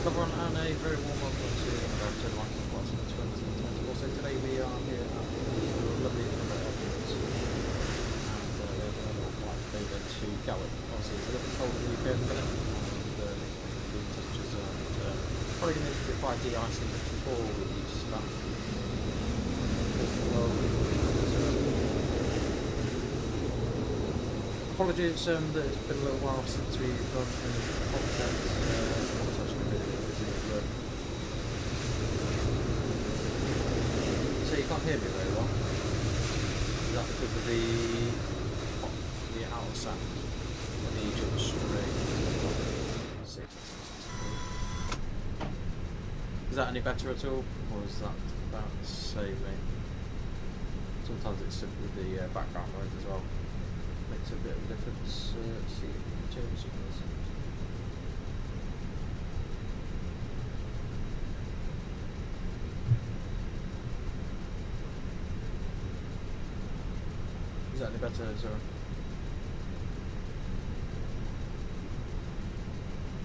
everyone, and a very warm welcome to another episode of Flight 2024. So today we are here at the lovely Edinburgh Airport, and we're going on a flight over to Gatwick. Obviously it's a little bit cold in the UK at the minute, and the temperatures are probably going to need to apply de-icing before we start. Apologies that it's been a little while since we've done any content. So you can't hear me very well. Is that because of the outer sound? Or the Egypt string? Is that any better at all? Or is that about the same? Sometimes it's simply the background noise as well. Makes a bit of a difference. Let's see if we can change some of this. Is that any better, Zora?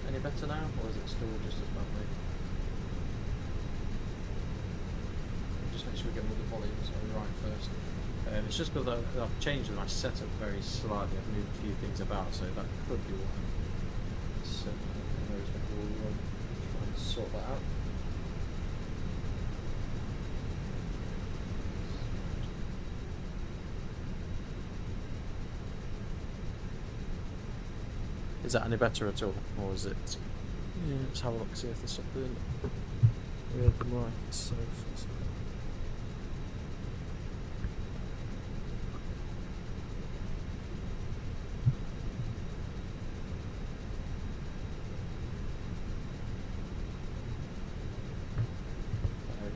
Any better now, or is it still just as bad? Just make sure we get all the volumes right first. It's just because I've changed my setup very slightly. I've moved a few things about, so that could be why. So we'll try and sort that out. Is that any better at all, or is it? Yeah, let's have a look, see if there's something weird and right. So.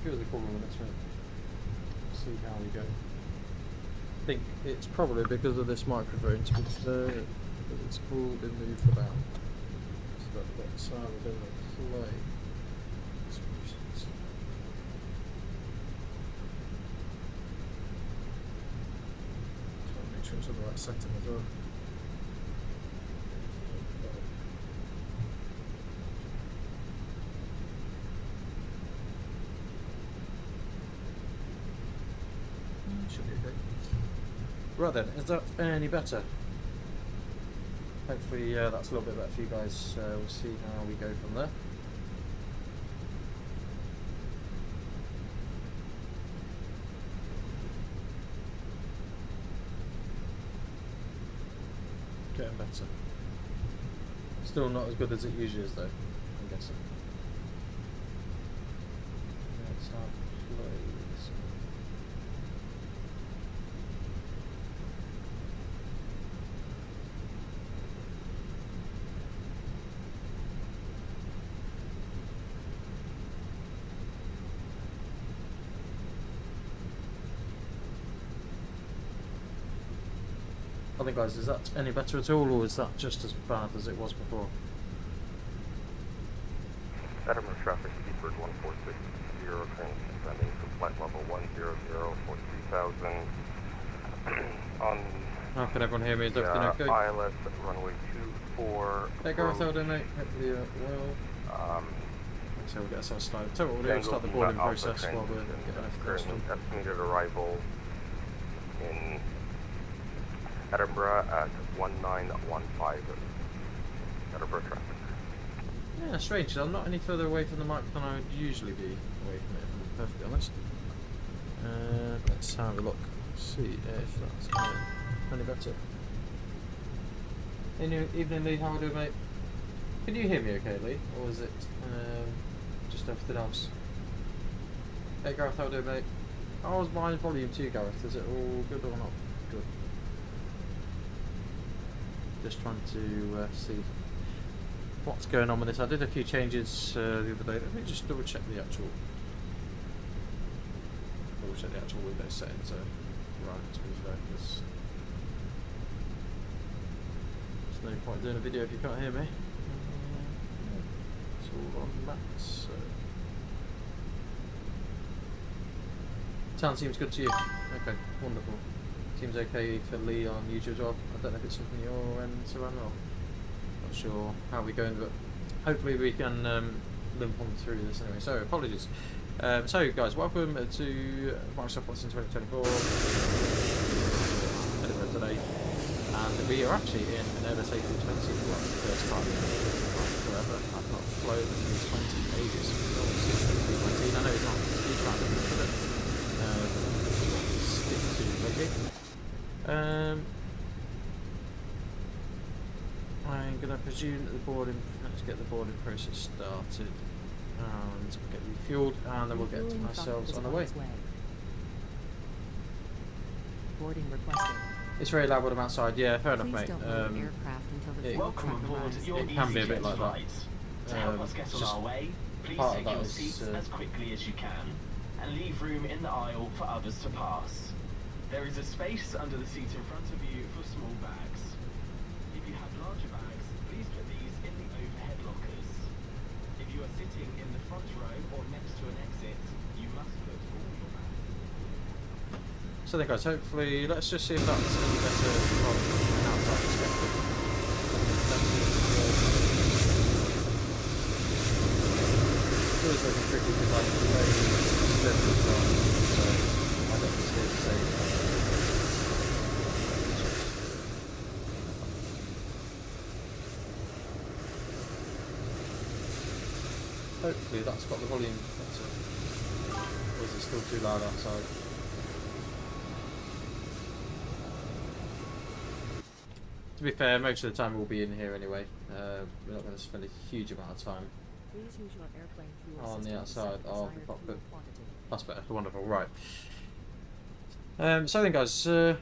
The problem with this one. See how we go. I think it's probably because of this microphone, to be fair, that it's all been moved about. So that the sound within the play. Try and make sure it's on the right setting as well. Right then, is that any better? Hopefully that's a little bit better for you guys. We'll see how we go from there. Getting better. Still not as good as it usually is though, I'm guessing. Let's have plays. I think, guys, is that any better at all, or is that just as bad as it was before? Edinburgh traffic, Seaford 1460, descending from flight level 100 for 3000. On how can everyone hear me? Is everything okay? ILS at runway 24. Hey Gareth, how do mate? Hopefully well. So we'll get ourselves started. So we'll start the boarding process while we're getting everything done. Estimated arrival in Edinburgh at 1915. Edinburgh traffic. Yeah, strange. I'm not any further away from the mic than I would usually be away from it, if I'm perfectly honest. Let's have a look. See if that's any better. Evening, Lee. How are you doing, mate? Can you hear me okay, Lee? Or is it just everything else? Hey, Gareth. How are you doing, mate? How's my volume too, Gareth? Is it all good or not? Good. Just trying to see what's going on with this. I did a few changes the other day. Let me just double check the actual Windows settings. Right, to be fair, because there's no point doing a video if you can't hear me. It's all on max. So. Sound seems good to you. Okay, wonderful. Seems okay for Lee on YouTube as well. I don't know if it's something you're into or not. Not sure how we're going, but hopefully we can limp on through this anyway, so apologies. So guys, welcome to Microsoft Flight Sim 2024 Edinburgh today, and we are actually in an Airbus A320 for like the first time in forever. I've not flown an A320 ages. I know it's not a huge amount of it, but stick to rugby. I'm going to presume that the boarding, let's get the boarding process started and get refueled, and then we'll get ourselves on the way. Boarding requested. It's very loud when I'm outside, yeah, fair enough, mate. Welcome aboard your it can be a bit EasyJet like that. flight. To help us get on our way, please part of take that your is, seats as quickly as you can and leave room in the aisle for others to pass. There is a space under the seat in front of you for small bags. If you have larger bags, please put these in the overhead lockers. If you are sitting in the front row or next to an exit, you must put all your bags. So there guys, hopefully, let's just see if that's any better from an outside perspective. It's always looking tricky because I'm very stiff as well, so I don't see it to say. Hopefully that's got the volume better. Or is it still too loud outside? To be fair, most of the time we'll be in here anyway. We're not going to spend a huge amount of time on the outside of the cockpit. That's better, wonderful, right. So then guys, we're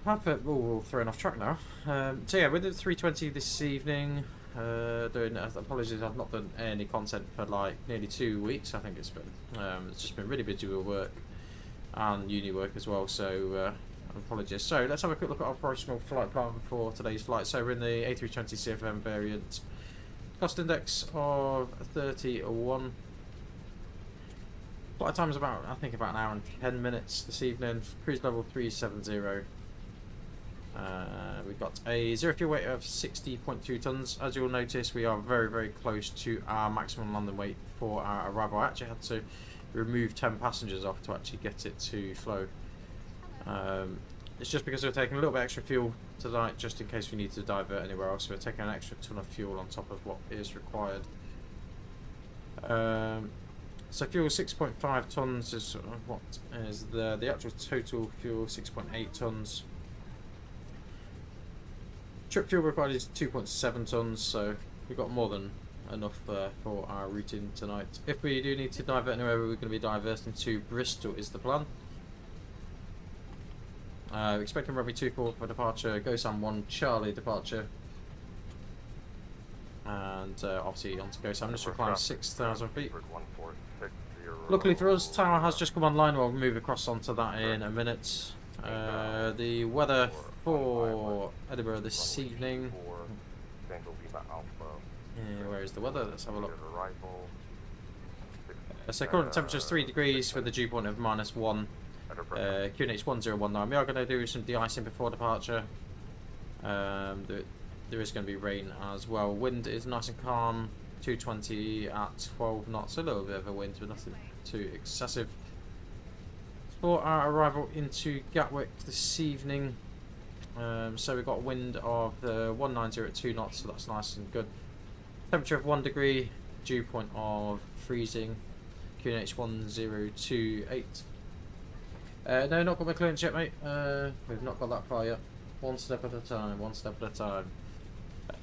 thrown off track now. So yeah, with the 320 this evening, apologies, I've not done any content for like nearly 2 weeks. I think it's just been really busy with work and uni work as well, so apologies. So let's have a quick look at our operational flight plan for today's flight. So we're in the A320 CFM variant, cost index of 31. Flight time is about, I think, about an hour and 10 minutes this evening. Cruise level 370. We've got a zero fuel weight of 60.2 tons. As you'll notice, we are very, very close to our maximum landing weight for our arrival. I actually had to remove 10 passengers off to actually get it to flow. It's just because we're taking a little bit extra fuel tonight, just in case we need to divert anywhere else. So we're taking an extra ton of fuel on top of what is required. So fuel 6.5 tons is what is the actual total fuel, 6.8 tons. Trip fuel required is 2.7 tons, so we've got more than enough for our routing tonight. If we do need to divert anywhere, we're going to be diverting to Bristol is the plan. Expecting runway 24 for departure, GoSam 1 Charlie departure. And obviously on to GoSam, just requiring 6,000 feet. Luckily for us, tower has just come online. We'll move across onto that in a minute. The weather for Edinburgh this evening. Where is the weather? Let's have a look. So current temperature is 3 degrees with a dew point of -1. QNH 1019. We are going to do some de-icing before departure. There is going to be rain as well. Wind is nice and calm. 220 at 12 knots. A little bit of a wind, but nothing too excessive. For our arrival into Gatwick this evening, so we've got a wind of 190 at 2 knots, so that's nice and good. Temperature of 1 degree, dew point of freezing. QNH 1028. No, not got my clearance yet, mate. We've not got that far yet. One step at a time, one step at a time.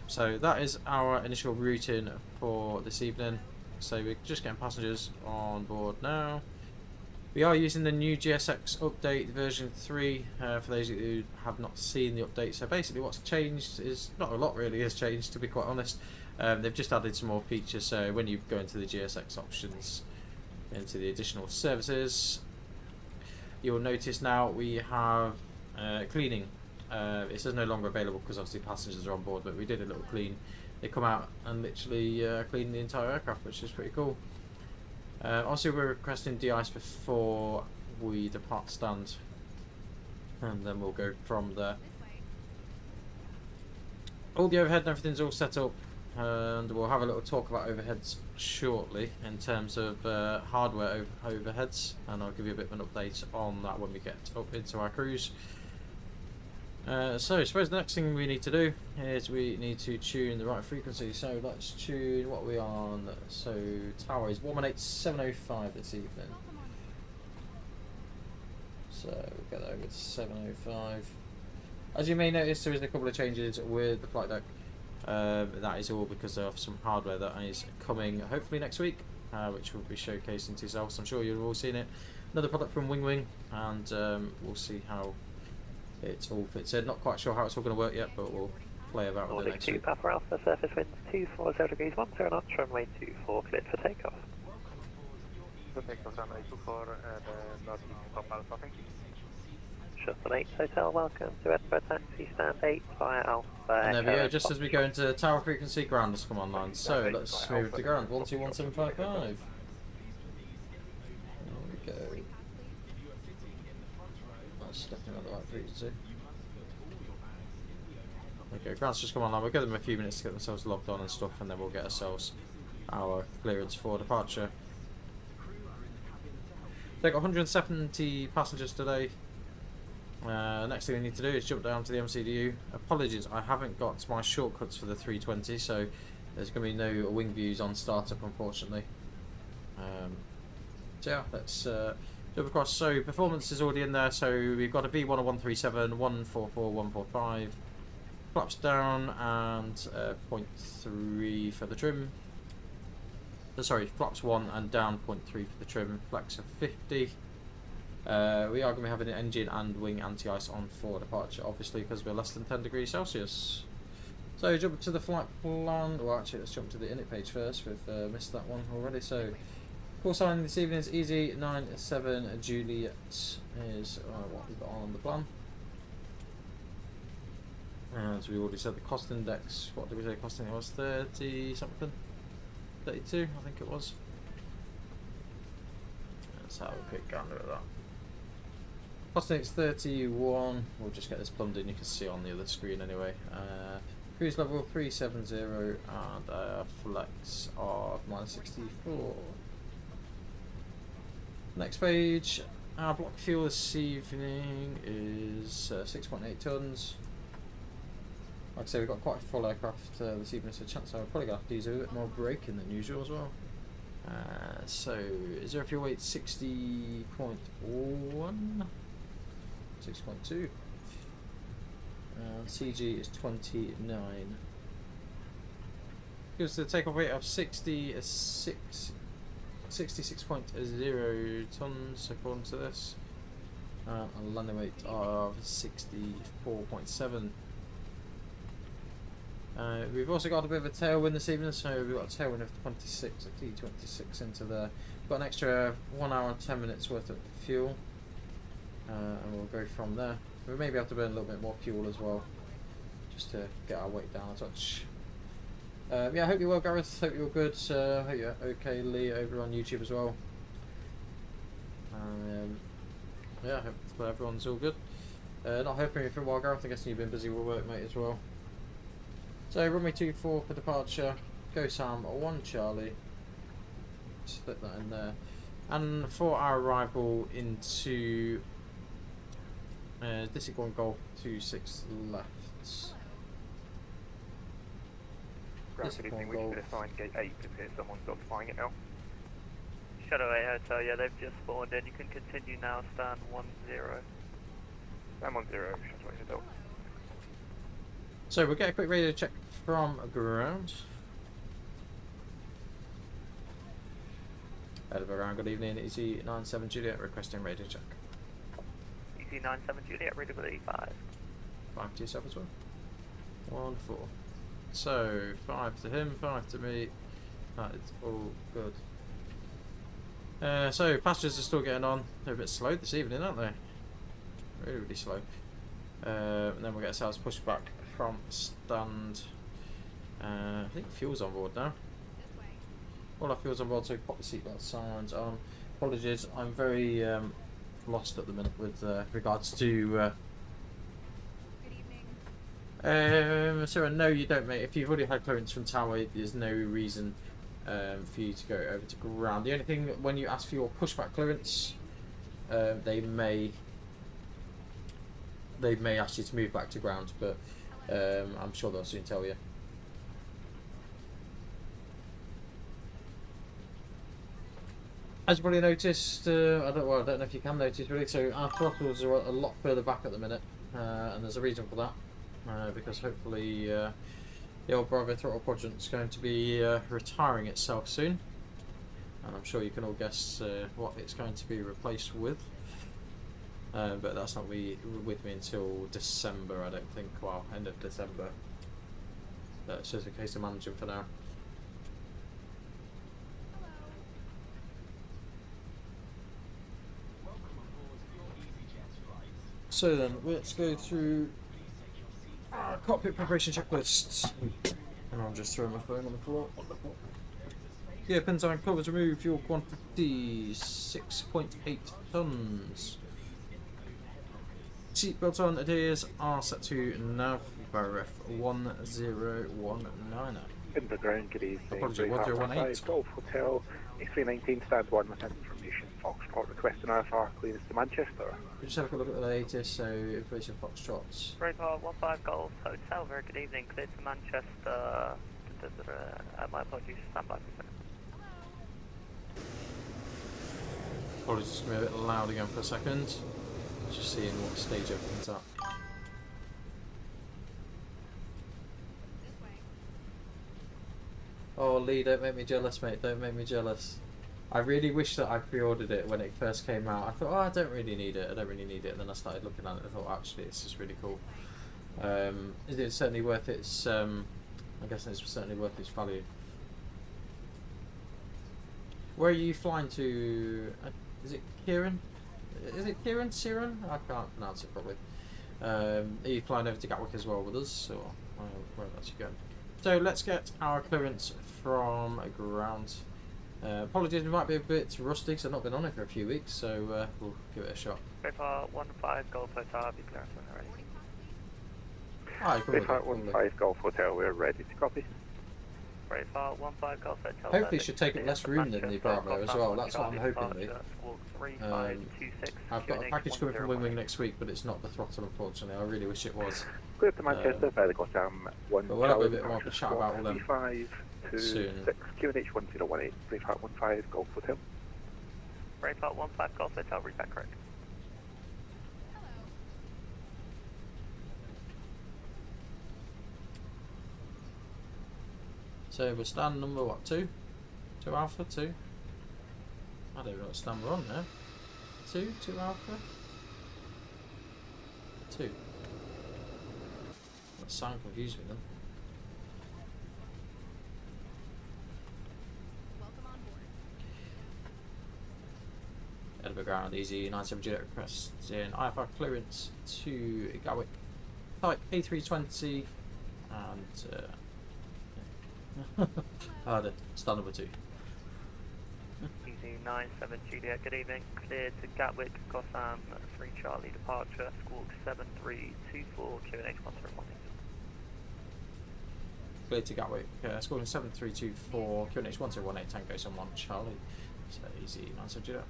So that is our initial routing for this evening. So we're just getting passengers on board now. We are using the new GSX update version 3 for those who have not seen the update. So basically what's changed is, not a lot really has changed, to be quite honest. They've just added some more features. So when you go into the GSX options, into the additional services, you'll notice now we have cleaning. It says no longer available because obviously passengers are on board, but we did a little clean. They come out and literally clean the entire aircraft, which is pretty cool. Also, we're requesting de-ice before we depart stand, and then we'll go from there. All the overhead and everything's all set up and we'll have a little talk about overheads shortly in terms of hardware overheads, and I'll give you a bit of an update on that when we get up into our cruise. So I suppose the next thing we need to do is we need to tune the right frequency. So let's tune what we're on. So tower is 118705 this evening. So we'll get that over to 705. As you may notice, there is a couple of changes with the flight deck. That is all because of some hardware that is coming hopefully next week, which will be showcasing to yourselves. I'm sure you've all seen it. Another product from Wing, and we'll see how it all fits in. Not quite sure how it's all going to work yet, but we'll play about with it next week. Papa Alpha, surface winds 240 degrees 10 knots, runway 24, cleared for takeoff. Good takeoff, runway 24, northeast Papa Alpha, thank you. Shuttle 8 Hotel, welcome to Edinburgh Taxi Stand 8 via Alpha. And there we go, just as we go into tower frequency, ground has come online. So let's move to ground, 121755. There we go. That's definitely not the right frequency. Okay, ground's just come online. We'll give them a few minutes to get themselves logged on and stuff, and then we'll get ourselves our clearance for departure. They got 170 passengers today. Next thing we need to do is jump down to the MCDU. Apologies, I haven't got my shortcuts for the 320, so there's going to be no wing views on startup, unfortunately. So yeah, let's jump across. So performance is already in there. So we've got a V10137, 144, 145. Flaps down and 0.3 for the trim. Sorry, flaps 1 and down 0.3 for the trim. Flex of 50. We are going to be having an engine and wing anti-ice on for departure, obviously, because we're less than 10 degrees Celsius. So jump to the flight plan. Well, actually, let's jump to the init page first. We've missed that one already. So call sign this evening is EZ97 Juliet is what we've got on the plan. As we already said, the cost index, what did we say cost index was? 30 something? 32, I think it was. Let's have a quick gander at that. Cost index 31, we'll just get this plumbed in, you can see on the other screen anyway. Cruise level 370 and flex of -64. Next page, our block fuel this evening is 6.8 tonnes. Like I say, we've got quite a full aircraft this evening, so chances are we're probably going to have to use a bit more braking than usual as well. So, is there fuel weight 60.1? 6.2. CG is 29. Gives the takeoff weight of 66.0 tonnes according to this. And landing weight of 64.7. We've also got a bit of a tailwind this evening, so we've got a tailwind of 26, a T26 into there. We've got an extra 1 hour and 10 minutes worth of fuel, and we'll go from there. We maybe have to burn a little bit more fuel as well, just to get our weight down a touch. Yeah, I hope you're well, Gareth. Hope you're good. Hope you're okay, Lee, over on YouTube as well. Yeah, I hope everyone's all good. Not heard from you for a while, Gareth. I guess you've been busy with work, mate, as well. So runway 24 for departure, go Sam 1 Charlie, split that in there, and for our arrival into District 1 Golf 26 left. Ground, good evening, we should assign gate 8 if someone's not flying it now. Shadow 8 Hotel, yeah, they've just spawned in. You can continue now, stand 10. Stand 10, Shadow 8 Hotel. So we'll get a quick radio check from ground. Edinburgh ground, good evening, EZ97 Juliet requesting radio check. EZ97 Juliet, readability 5. 5 to yourself as well. 1, 4. So 5 to him, 5 to me. That is all good. So passengers are still getting on. They're a bit slow this evening, aren't they? Really, really slow. And then we'll get ourselves pushed back from stand. I think fuel's on board now. All our fuel's on board, so pop the seatbelt signs on. Apologies, I'm very lost at the minute with regards to So no, you don't, mate. If you've already had clearance from tower, there's no reason for you to go over to ground. The only thing, when you ask for your pushback clearance, they may ask you to move back to ground, but I'm sure they'll soon tell you. As you probably noticed, I don't know if you can notice really, so our throttles are a lot further back at the minute, and there's a reason for that, because hopefully the old Bravo throttle quadrant's going to be retiring itself soon, and I'm sure you can all guess what it's going to be replaced with, but that's not with me until December, I don't think. Well, end of December. That's just a case of managing for now. So then, let's go through our cockpit preparation checklists. And I'll just throw my phone on the floor. Yeah, pins on covers removed, fuel quantity 6.8 tons. Seatbelt on, adheres are set to nav by ref 1019. Underground, good evening. Apology, 1018. Golf Hotel, A319 stand 1 with information. Foxtrot requesting IFR clearance to Manchester. We just have a look at the latest, so information Foxtrots. Bravo 15 Golf Hotel, very good evening. Clear to Manchester. My apologies, stand by for a second. Probably just going to be a bit loud again for a second. Just seeing what stage everything's at. Oh, Lee, don't make me jealous, mate. Don't make me jealous. I really wish that I pre-ordered it when it first came out. I thought, oh, I don't really need it. I don't really need it. And then I started looking at it and I thought, actually, it's just really cool. It's certainly worth its. I guess it's certainly worth its value. Where are you flying to? Is it Kieran? Is it Kieran? Siren? I can't pronounce it probably. Are you flying over to Gatwick as well with us, or where else you going? So let's get our clearance from ground. Apologies, we might be a bit rusty because I've not been on it for a few weeks, so we'll give it a shot. Bravo 15 Golf Hotel, be clearance when they're ready. Hi, Bravo 15 Golf Hotel, we're ready to copy. Bravo 15 Golf Hotel. Hopefully it should take up less room than the Bravo as well, that's what I'm hoping, Lee. I've got a package coming from Wing next week, but it's not the throttle, unfortunately. I really wish it was. Clear to Manchester, Valley Gotham 1 but we'll have a bit more of a chat about all them 5 to soon. 6 QNH 1018, Bravo 15 Golf Hotel. Bravo 15 Golf Hotel, read that correct. So we're stand number what, 2? 2 Alpha, 2? I don't know what stand we're on now. 2 Alpha? 2. That sound confused me then. Edinburgh ground, easy 97 GSX request in IFR clearance to Gatwick. Type A320 and harder, stand number 2. Easy 97 Juliet, good evening. Cleared to Gatwick, Gotham 3 Charlie departure, squawk 7324, QNH 101. Cleared to Gatwick, squawking 7324, QNH 1018, Tango Sun 1 Charlie. So easy 97 Juliet.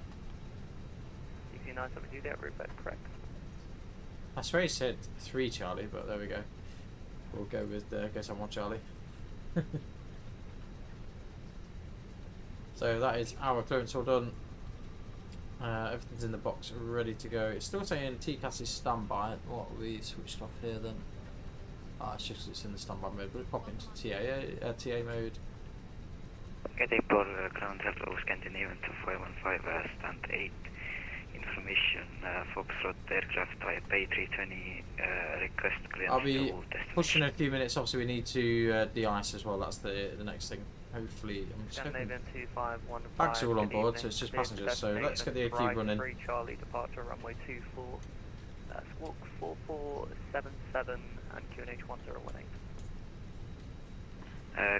Easy 97 Juliet, route back correct. I swear he said 3 Charlie, but there we go. We'll go with Go Sun 1 Charlie. So that is our clearance all done. Everything's in the box ready to go. It's still saying TCAS is standby. What will be switched off here then? It's just it's in the standby mode. We'll pop into TA mode. Edinburgh ground hello Scandinavian 2515 stand 8 information Foxtrot aircraft type A320 request clearance. I'll be pushing in a few minutes. Obviously we need to de-ice as well. That's the next thing. Hopefully, I'm just hoping bags are all on board, so it's just passengers. So let's get the AQ running. 3 Charlie departure runway 24. Squawk 4477 and QNH 1018.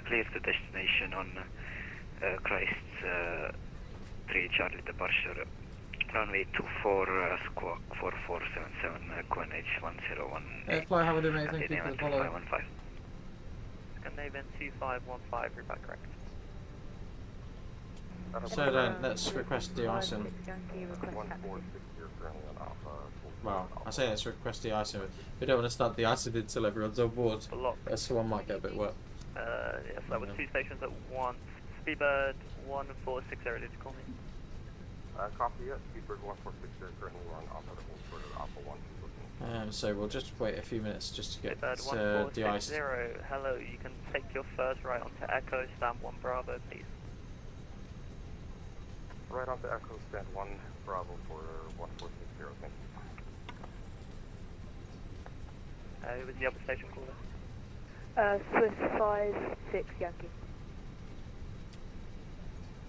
Clear to destination on Christ's 3 Charlie departure Runway 24, squawk 4477, QNH 101. Fly Howard, mate, thank you for the follow. 515. Scandinavian 2515, read back correct. So then, let's request de-icing. Yankee request 146, you're currently on Alpha. Well, I say let's request de-icing. We don't want to start de-icing until everyone's on board. Block. Someone might get a bit wet. Yes, that was 2 stations at once. Speedbird 1460, did you call me? Copy it. Speedbird 146, you're currently on Alpha. That will sort of Alpha 1. So we'll just wait a few minutes just to get Speedbird de-iced. 1460, hello, you can take your first right onto Echo, stand 1 Bravo, please. Right onto Echo, stand 1 Bravo for 1460, thank you. Who was the other station caller? Swiss 56 Yankee.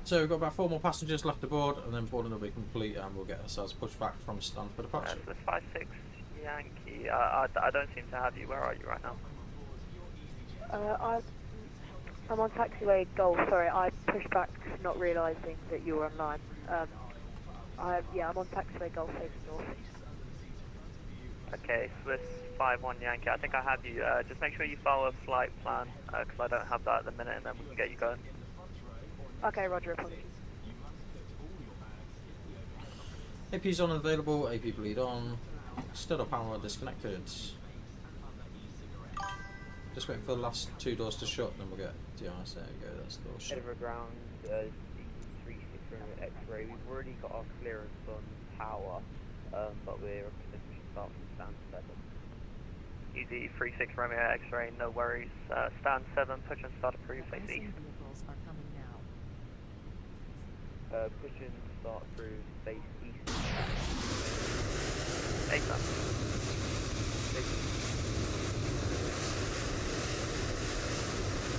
So we've got about 4 more passengers left aboard, and then boarding will be complete, and we'll get ourselves pushed back from stand for departure. Swiss 56 Yankee, I don't seem to have you. Where are you right now? I'm on taxiway Golf. Sorry, I pushed back not realising that you were online. I'm on taxiway Golf facing north. Okay, Swiss 51 Yankee, I think I have you. Just make sure you follow a flight plan, because I don't have that at the minute, and then we can get you going. Okay, roger, apologies. AP's on and available, AP bleed on. Still up power disconnected. Just waiting for the last 2 doors to shut, then we'll get de-ice. There we go, that's the door shut. Edinburgh ground, C36 X-ray. We've already got our clearance on power, but we're optimistic to start from stand 7. Easy 36 Romeo X-ray, no worries. Stand 7, push and start approved, face Advancing east. vehicles are coming now. Push and start through face east. ASAP.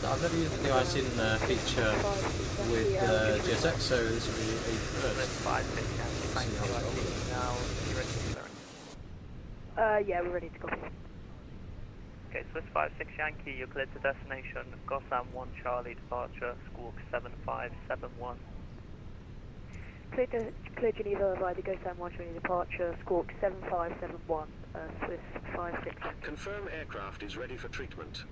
I've never used the de-icing feature with GSX, so this will be a Swiss first. 56 Yankee, thank you. Now, you ready for clearance? Yeah, we're ready to copy. Okay, Swiss 56 Yankee, you're cleared to destination. Gotham 1 Charlie, departure, squawk 7571. Clear Geneva via the GoSam 1 Charlie departure, squawk 7571, Swiss 56 Yankee. Confirm aircraft is ready for treatment.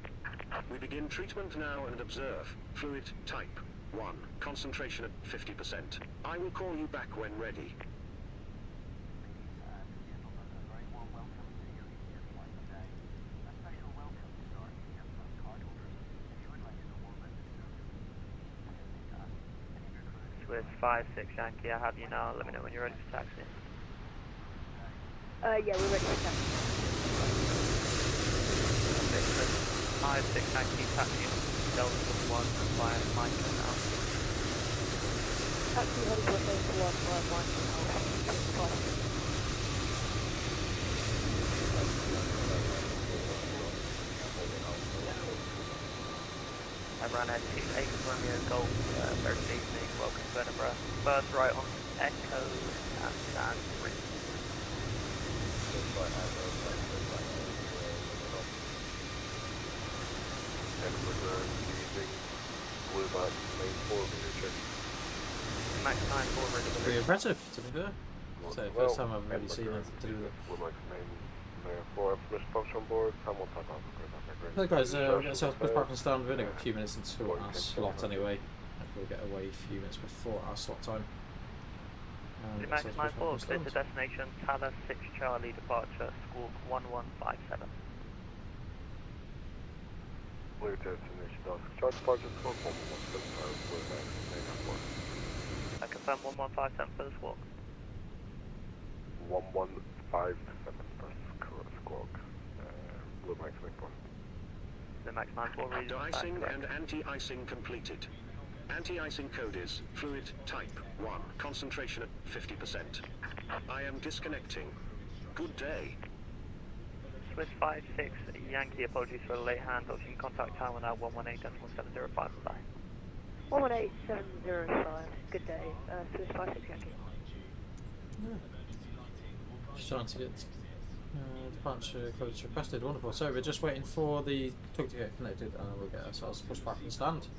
We begin treatment now and observe. Fluid type 1. Concentration at 50%. I will call you back when ready. Swiss 56 Yankee, I have you now. Let me know when you're ready for taxi. Yeah, we're ready for taxi. Okay, Swiss 56 Yankee, taxi Delta 1 via Mike now. Taxi heliport Delta 1 via Mike now. Everyone at 8 Romeo Golf, very good evening, welcome to Edinburgh. First right on Echo and stand 3. Edinburgh, using blue bus, main 4 meter check. Max 94 ready to Pretty leave. impressive, to be fair. So first time I've really seen anything to do with it. Would like to main 4 Mr. Fox on board, Hamilton on the Hey guys, we'll get ourselves pushed back and stand. We've only got a few minutes until our slot anyway. We'll get away a few minutes before our slot time. Max 94, clear to destination, Tala 6 Charlie, departure, squawk 1157. Clear destination, Charge departure, squawk 1175, Blue Max, main 4. I confirm 1157 for the squawk. 1157 for squawk, Blue Max, main 4. The Max 94 reads De-icing and anti-icing completed. Anti-icing code is fluid type 1. Concentration at 50%. I am disconnecting. Good day. Swiss 56 Yankee, apologies for the late handoff. You can contact Tower now 118.705. Bye. 118.705, good day, Swiss 56 Yankee. Just trying to get departure codes requested. Wonderful. So we're just waiting for the tug to get connected, and we'll get ourselves pushed back and stand.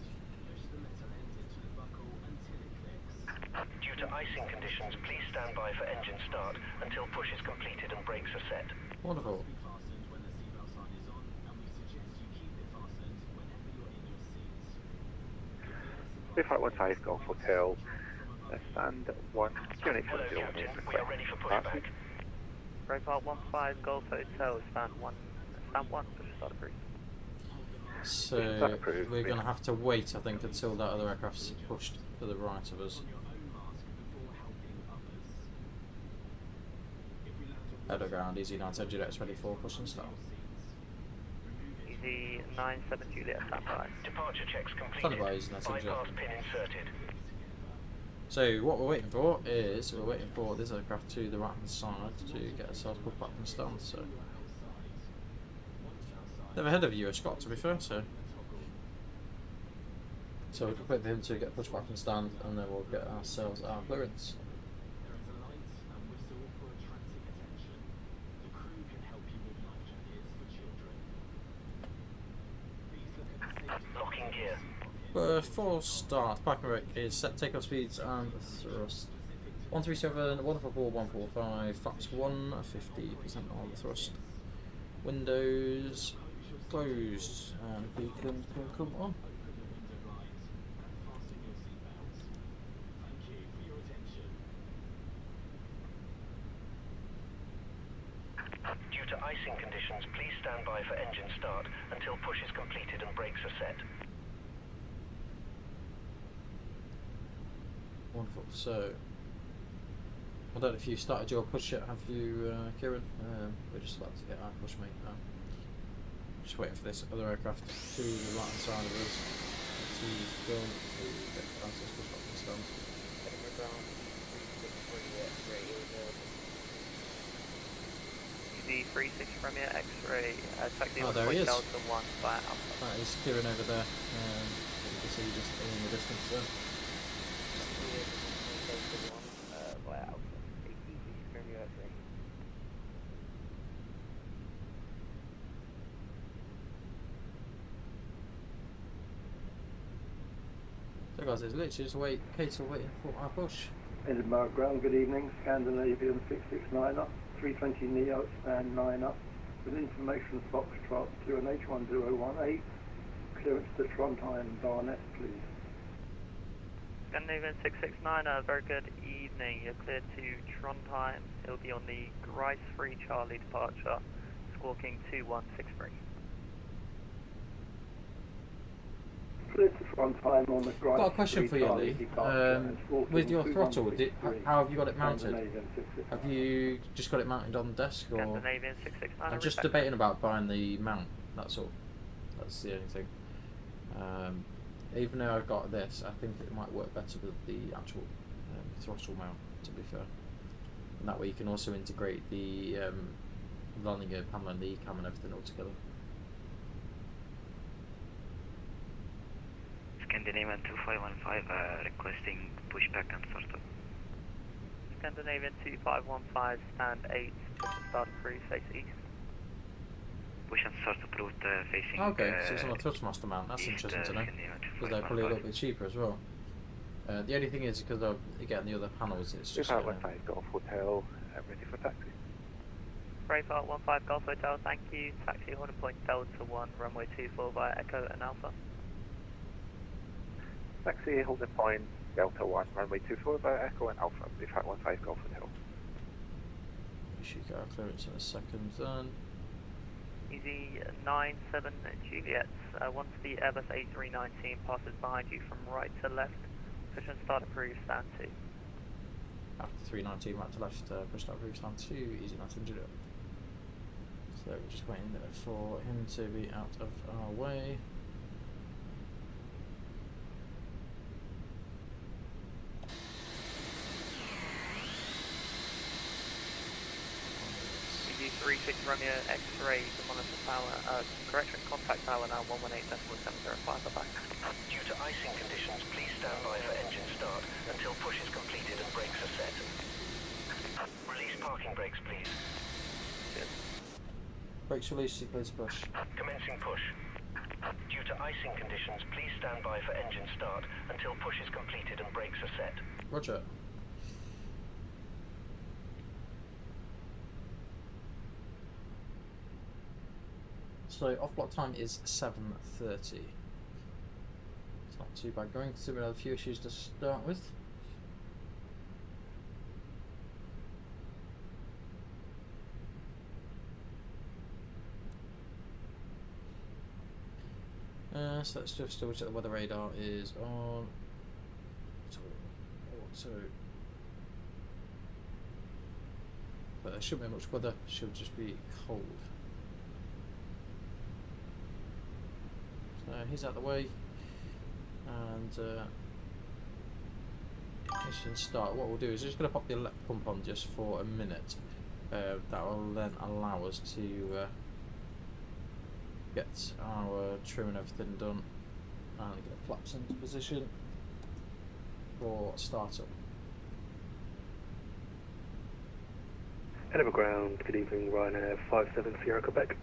Due to icing conditions, please stand by for engine start until push is completed and brakes are set. Wonderful. Flight 15 Golf Hotel, stand 1, QNH Hello, Captain. We are ready for pushback. Profile 15 Golf Hotel, stand 1, push start approved. So we're going to have to wait, I think, until that other aircraft's pushed to the right of us. Edinburgh ground, easy 9-10 Juliet 24, push and start. Easy 9-7 Juliet, stand by. Departure checks completed. Standing by, easy 9-10 Juliet. Bypass pin inserted. So what we're waiting for is, we're waiting for this aircraft to the right hand side to get ourselves pushed back from stand, so... They're ahead of you, Scott, to be fair, so... So we'll wait for him to get pushed back from stand, and then we'll get ourselves our clearance. Locking gear. Before start, parking brake is set, takeoff speeds and thrust. 137, 144, 145, flaps 1, 50% on the thrust. Windows closed, and beacon can come on. Due to icing conditions, please stand by for engine start until push is completed and brakes are set. Wonderful. So, I don't know if you started your push yet, have you, Kieran? We're just about to get our push mate now. Just waiting for this other aircraft to the right hand side of us. He's going to get ourselves pushed back from stand. Edinburgh ground 363 X-ray Easy 36 from your X-ray, taxi Oh, 1 there he is. Delta 1 by Alpha. That is Kieran over there. You can see just in the distance there. by Alpha. 86 from your X-ray. So guys, it's literally just Kate's waiting for our push. Edinburgh ground, good evening. Scandinavian 669 up, 320 Neo, stand 9 up. With information Foxtrot to an H1018. Clearance to Trondheim, Barnet, please. Scandinavian 669, very good evening. You're cleared to Trondheim. It'll be on the Grice Free Charlie departure, squawking 2163. Cleared to Trondheim on the I've got a question for you, Lee. With your throttle, how have you got it mounted? Have you just got it mounted on the desk, or? Scandinavian 669. I'm just debating about buying the mount. That's all. That's the only thing. Even though I've got this, I think it might work better with the actual throttle mount, to be fair. And that way you can also integrate the landing gear panel and the E-cam and everything all together. Scandinavian 2515 requesting pushback and startup. Scandinavian 2515, stand 8, push and start approved, face east. Push and start approved facing. Okay, so it's on a Thrustmaster mount. That's interesting to know, because they're probably a little bit cheaper as well. The only thing is, because again the other panels, it's just. Flight 15 Golf Hotel, ready for taxi. Braveheart 15 Golf Hotel, thank you. Taxi Horner Point Delta 1, runway 24 via Echo and Alpha. Taxi Holden Point, Delta 1, runway 24 by Echo and Alpha, Flight 15 Golf Hotel. We should get our clearance in a second then. Easy 97 Juliet, once the Airbus A319 passes behind you from right to left, push and start approved, stand 2. After 319 right to left, push start approved, stand 2, easy 19 Juliet. So we're just waiting for him to be out of our way. Easy 36 Romeo X-ray, to monitor power, correction, contact tower now 118.705, bye-bye. Due to icing conditions, please stand by for engine start until push is completed and brakes are set. Release parking brakes, please. Cheers. Brakes released, sequence push. Commencing push. Due to icing conditions, please stand by for engine start until push is completed and brakes are set. Roger. So off block time is 7:30. It's not too bad going, considering we had a few issues to start with. So let's just double check the weather radar is on. So but there shouldn't be much weather, should just be cold. So he's out the way, and mission start. What we'll do is just going to pop the electric pump on just for a minute. That will then allow us to get our trim and everything done, and get the flaps into position for startup. Edinburgh ground, good evening, Ryanair 57 Sierra Quebec.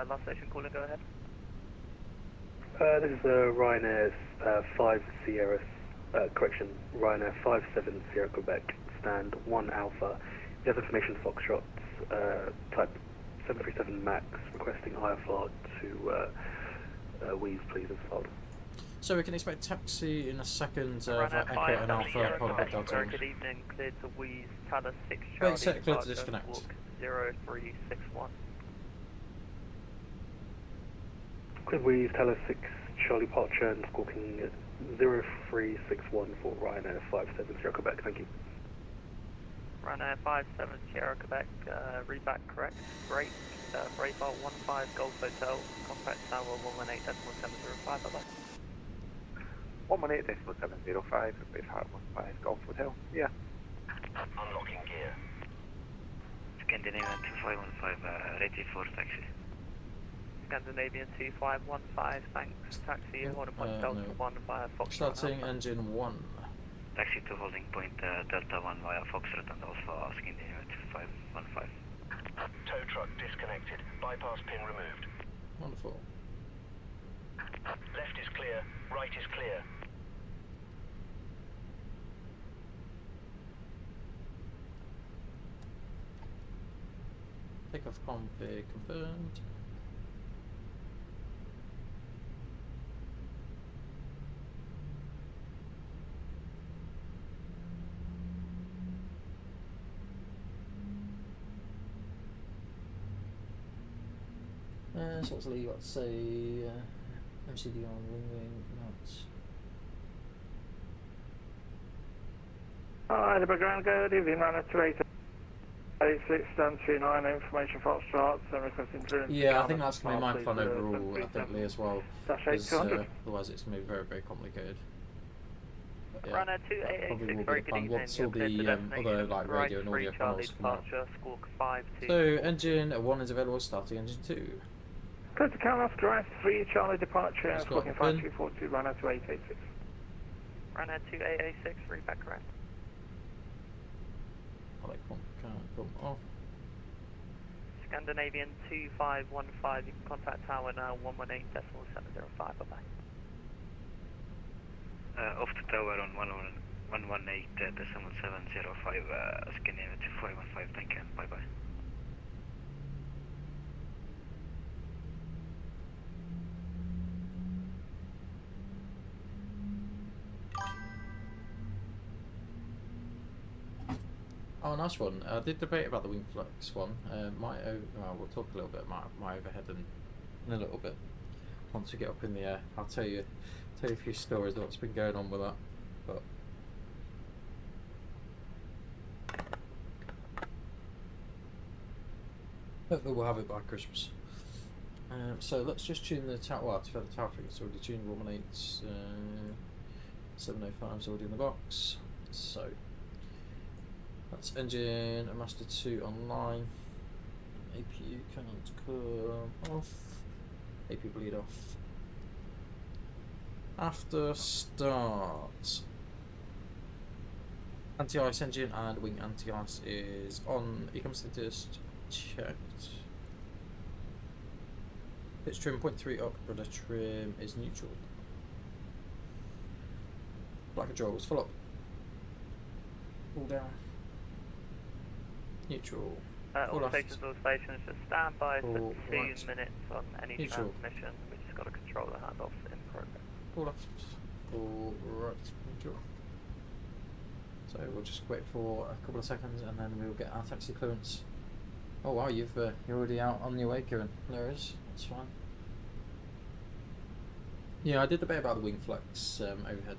Last station calling, go ahead. This is Ryanair 5 Sierra, Ryanair 57 Sierra Quebec, stand 1 Alpha. He has information Foxtrot, type 737 MAX, requesting IFR to Wheeze, please, as followed. So we can expect taxi in a second for Ryanair Echo 5 and Alpha Sierra Polo Quebec, Delta. very good evening, cleared to Wheeze, Taylor 6 Wait, Charlie, set, clear to departure, disconnect. squawk 0361. Good Wheeze, Taylor 6 Charlie Departure and squawking 0361 for Ryanair 57 Sierra Quebec, thank you. Ryanair 57 Sierra Quebec, read back correct, break, Braybar 15 Golf Hotel, contact tower 118.705, bye bye. 118.705, base heart 15 Golf Hotel, yeah. Unlocking gear. Scandinavian 2515, ready for taxi. Scandinavian 2515, thanks, taxi, order point Delta no. 1 via Foxtrot. Starting engine 1. Taxi to holding point Delta 1 via Foxtrot and also Scandinavian 2515. Tow truck disconnected. Bypass pin removed. Wonderful. Left is clear. Right is clear. Takeoff config confirmed. So what's Lee got to say? MCD on wing nuts. Hi, Edinburgh ground, good evening, Runner 286, stand 29, information Foxtrot, and requesting clearance. Yeah, I think that's going to be my plan overall, I think, Lee, as well. Dash Because 8200. otherwise it's going to be very, very complicated. But yeah, Runner that probably 2886, will very be the good plan evening. once all the other like radio and audio panels come out. Squawk 52. So engine 1 is available, starting engine 2. Clear to count off, drive 3 Charlie departure, Just got squawking the pin. 5242, Runner 2886. Runner 2886, read back correct. Oh, they can't come off. Scandinavian 2515, you can contact tower now 118.705, bye bye. Off to tower on 118.705, Scandinavian 2515, thank you, bye bye. Oh, nice one. I did debate about the wing flex one. We'll talk a little bit about my overhead in a little bit. Once we get up in the air, I'll tell you a few stories of what's been going on with that. But hopefully we'll have it by Christmas. So let's just tune the tower. Well, to the tower figure, it's already tuned. 118 705 is already in the box. So that's engine and master 2 online. APU can't come off. AP bleed off. After start, anti-ice engine and wing anti-ice is on. Econ status checked. Pitch trim 0.3 up. Rudder trim is neutral. Flight controls full up. Pull down. Neutral. All stations, just stand by for 2 right. minutes on any Neutral. transmission. We just got to control the handoff in progress. All left. All right. Neutral. So we'll just wait for a couple of seconds and then we'll get our taxi clearance. Oh wow, you're already out on your way, Kieran. There is. That's fine. Yeah, I did the bit about the wing flex overhead.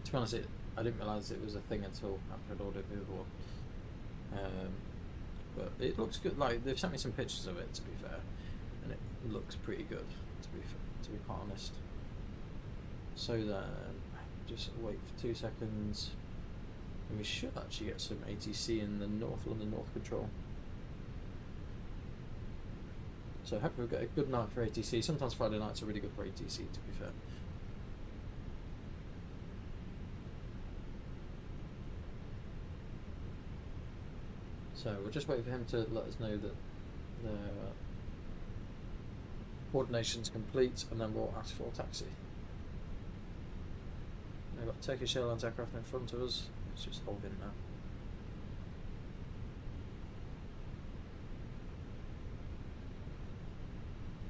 To be honest, I didn't realise it was a thing until after I'd ordered it before. But it looks good. Like they've sent me some pictures of it, to be fair, and it looks pretty good. To be quite honest. So then, just wait for 2 seconds, and we should actually get some ATC in the London North Control. So hopefully we'll get a good night for ATC. Sometimes Friday nights are really good for ATC, to be fair. So we'll just wait for him to let us know that the coordination's complete, and then we'll ask for a taxi. We've got Turkish Airlines aircraft in front of us. Let's just hold in now.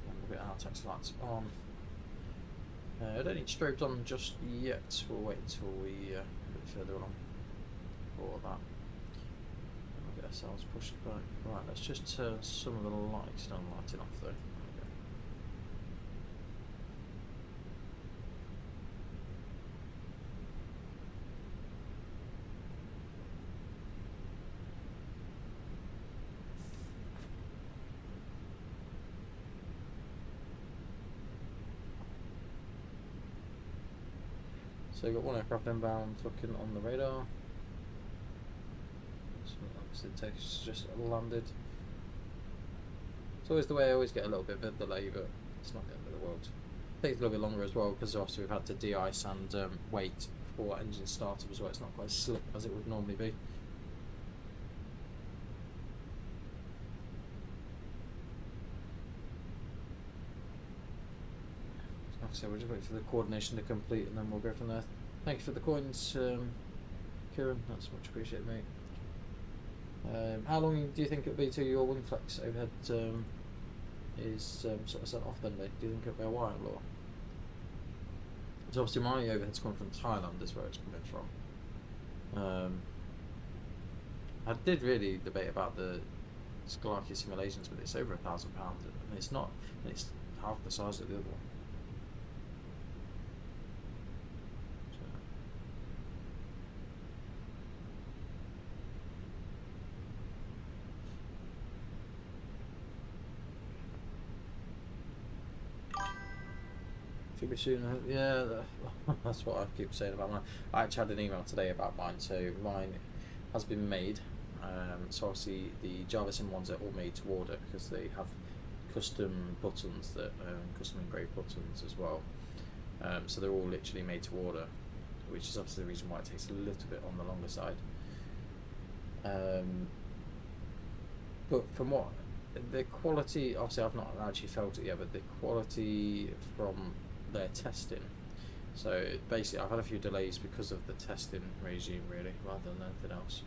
And we'll get our taxi lights on. I don't need strobes on just yet. We'll wait until we a bit further on for that. We'll get ourselves pushed back. Right, let's just turn some of the lights down, lighting off though. So we've got one aircraft inbound looking on the radar. So obviously the text just landed. It's always the way. I always get a little bit of a delay, but it's not the end of the world. It takes a little bit longer as well because obviously we've had to de-ice and wait for engine startup as well. It's not quite as slick as it would normally be. So we'll just wait for the coordination to complete and then we'll go from there. Thank you for the coins, Kieran, that's much appreciated, mate. How long do you think it'll be till your wing flex overhead is sort of sent off then, mate? Do you think it'll be a while or? So obviously my overhead's coming from Thailand, is where it's coming from. I did really debate about the Skolaki simulations, but it's over £1,000 and it's not, and it's half the size of the other one. Should be soon. Yeah, that's what I keep saying about mine. I actually had an email today about mine. So mine has been made. So obviously the JavaSim ones are all made to order because they have custom buttons that custom engraved buttons as well. So they're all literally made to order, which is obviously the reason why it takes a little bit on the longer side. But from what the quality, obviously I've not actually felt it yet, but the quality from their testing. So basically I've had a few delays because of the testing regime really, rather than anything else.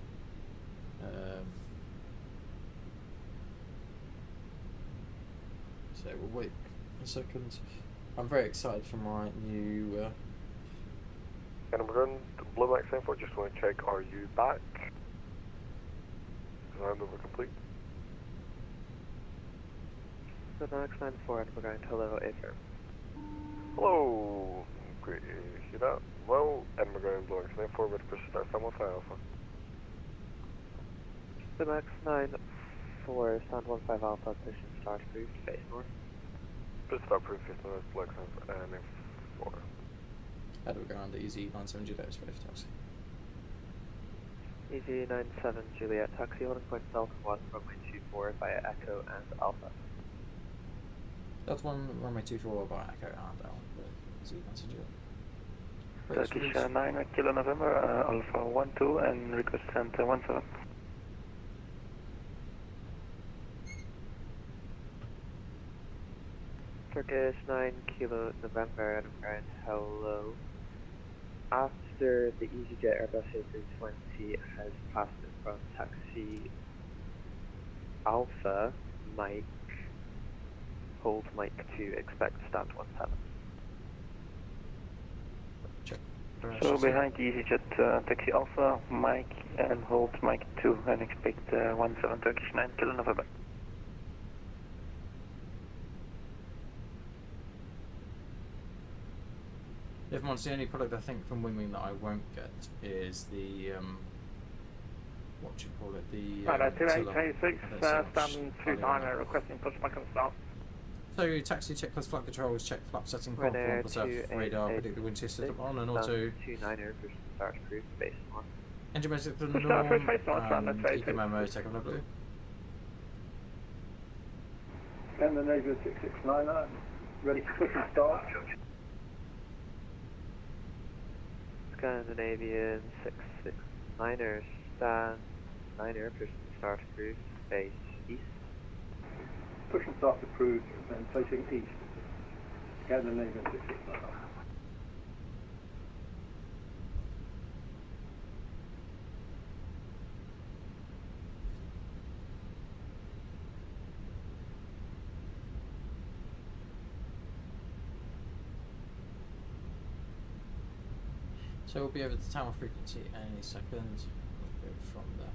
So we'll wait a second. I'm very excited for my new Edinburgh, Blue Max Info, just want to check, are you back? Is handover complete? So Max 94 Edinburgh, hello, Acer. Hello, great to hear that. Well, Edinburgh and Blue Max 94, ready for start, someone fire alpha. So Max 94, stand 15 alpha, position start approved, face north. Just start approved, face north, Blue Max 94. Edinburgh and Easy 97 Juliet, ready for taxi. Easy 97 Juliet, taxi holding point Delta 1, runway 24 via Echo and Alpha. Delta 1, runway 24 by Echo and Alpha. Easy 97 Juliet. Turkish 9 Kilo November, Alpha 12 and request send 17. Turkish 9 Kilo November, Edinburgh, hello. After the EasyJet Airbus A320 has passed in front, taxi Alpha, Mike, hold Mike 2, expect stand 17. Check. So behind EasyJet, taxi Alpha, Mike, and hold Mike 2 and expect 17 Turkish 9 Kilo November. If I'm honest, the only product I think from Wingwing that I won't get is the what do you call it? The Right, Tiller. 2826, I don't see much standing value 2 on timer, that. requesting pushback and start. So taxi checklist, flight controls, check flap setting, Radar conform, preserve, radar, predict the wind system on, and auto. 29er, push start cruise, base 1. Engine measure to the Push start, norm, push face on, stand, and that's eco memo, take on blue. Scandinavia 669er, ready to push and start. Scandinavian 669er, stand 9er, push start cruise, base east. Push and start to cruise, then facing east. Scandinavian 669er. So we'll be over the tower frequency any second. We'll go from there.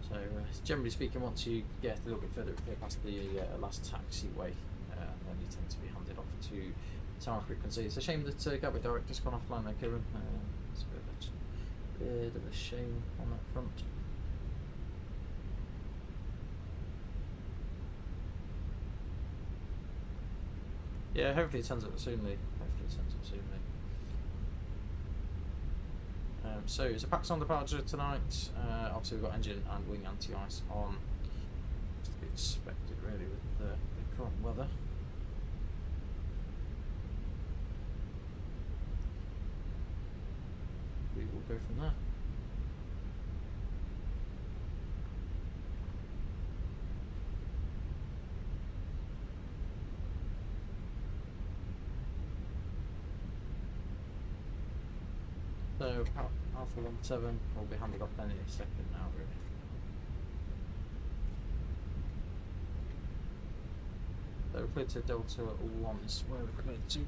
So generally speaking, once you get a little bit further past the last taxiway, then you tend to be handed off to tower frequency. It's a shame that Gatwick Direct has gone offline there, Kieran. It's a bit of a shame on that front. Yeah, hopefully it turns up soonly. So it's a Pakistan departure tonight. Obviously we've got engine and wing anti-ice on. It's to be expected really with the current weather. We will go from there. So Alpha 17 will be handed off any second now really. So we're cleared to Delta 1 is where we're cleared to.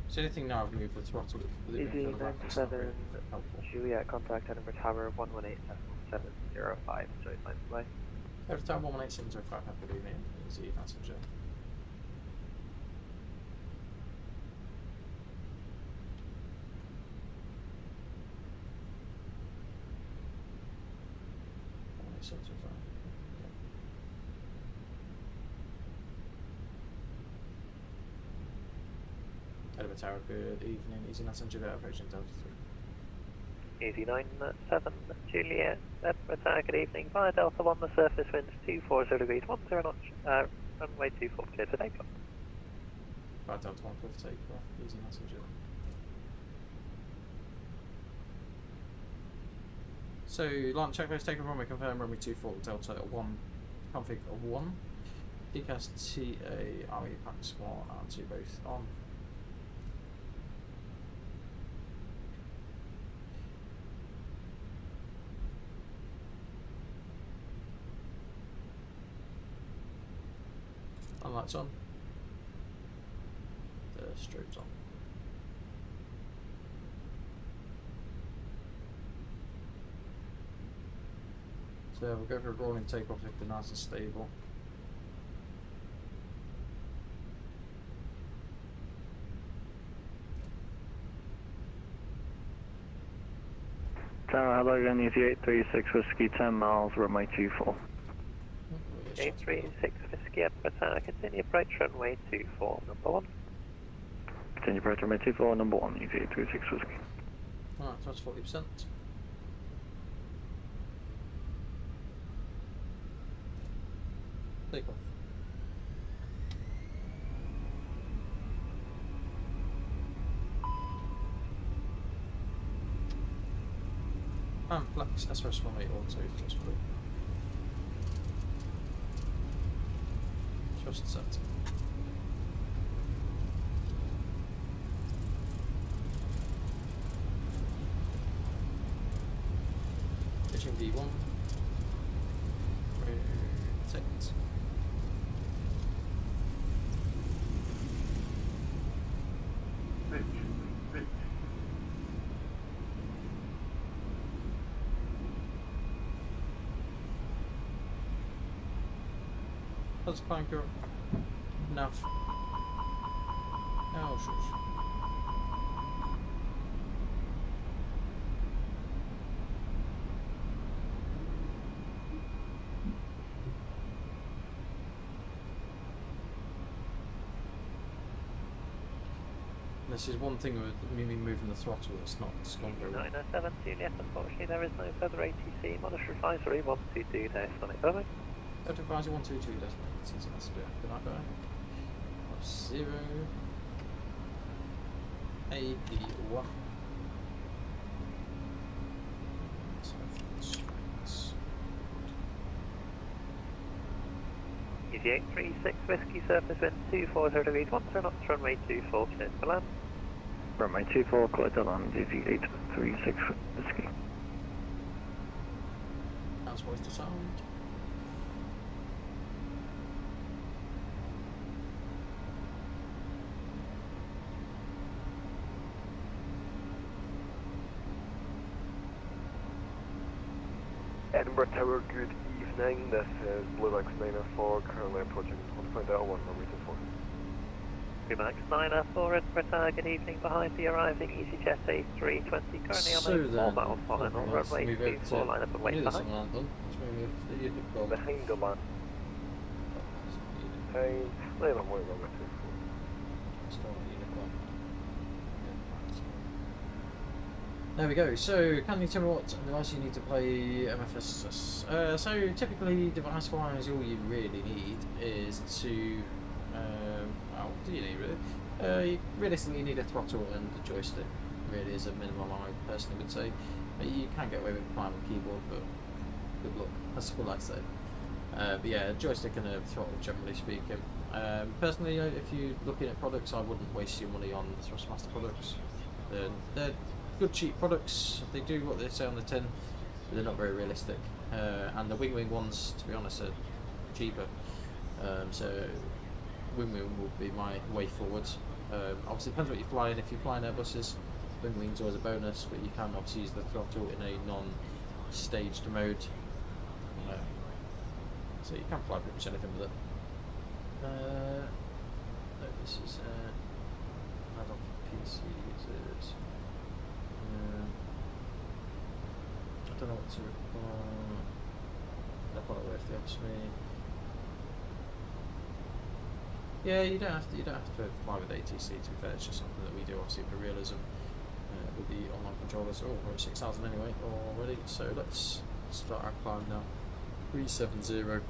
So anything now I've moved the throttle with it being further back, it's not really 7 helpful. Juliet, contact Edinburgh Tower 118.705, so it's nice away. Every time 118.705 have to be in easy passenger. Edinburgh Tower, good evening. Easy Messenger there, approaching Delta 3. Easy 97 Juliet, Edinburgh Tower, good evening. Via Delta 1, the surface winds 240 degrees, 10 knots, runway 24 clear to take off. Via Delta 1, clear to take off. Easy Messenger. So, line checklist taken runway confirmed, runway 24, Delta 1, config 1. DCAS TA, RE Pax 1 and 2 both on. Lights on. The strobes on. So we'll go for a rolling takeoff if they're nice and stable. Tower, hello, again, Easy 836 Whiskey, 10 miles, runway 24. 836 Whiskey, Edinburgh Tower, continue approach runway 24, number 1. Continue approach runway 24, number 1, Easy 836 Whiskey. Alright, so that's 40%. Take off. And flex SRS runway auto first blue. Just set. Pitching D1. How's the climb current? Enough. Oh, shush. This is one thing with me moving the throttle that's not gone very well. 907 Juliet, unfortunately there is no further ATC. Monitor advisory 122 Sonic over. Monitor advisory 122 seems that's a bit good night there. 0 AD1. EGA36 Whiskey surface wind 240 degrees 1 turn up to runway 24 clear to land. Runway 24, clear to land, EG836 Whiskey. How's voice to sound? Edinburgh Tower, good evening. This is Blue X 904, currently approaching 1.01, runway 24. Blue X 904, Edinburgh Tower, good evening. Behind the arriving EasyJet A320, currently on a 4 mile final, runway 24, line up and wait behind. Behind the land. Behind, line up and wait, runway 24. There we go. So, can you tell me what device you need to play MFS? So, typically, device-wise, all you really need is to... well, what do you need really? You realistically need a throttle and a joystick, really, as a minimum, I personally would say. You can get away with a final keyboard, but good luck. That's all I say. But yeah, a joystick and a throttle, generally speaking. Personally, if you're looking at products, I wouldn't waste your money on the Thrustmaster products. They're good cheap products. They do what they say on the tin, but they're not very realistic. And the Wing ones, to be honest, are cheaper. So Wing will be my way forward. Obviously depends what you're flying. If you're flying Airbuses, Wing's always a bonus, but you can obviously use the throttle in a non-staged mode. So you can fly pretty much anything with it. No, this is adult PC users. I don't know what to require. That's what if they ask me. Yeah, you don't have to fly with ATC. To be fair, it's just something that we do obviously for realism with the online controllers. Oh, we're at 6,000 anyway already. So let's start our climb now. 370. Where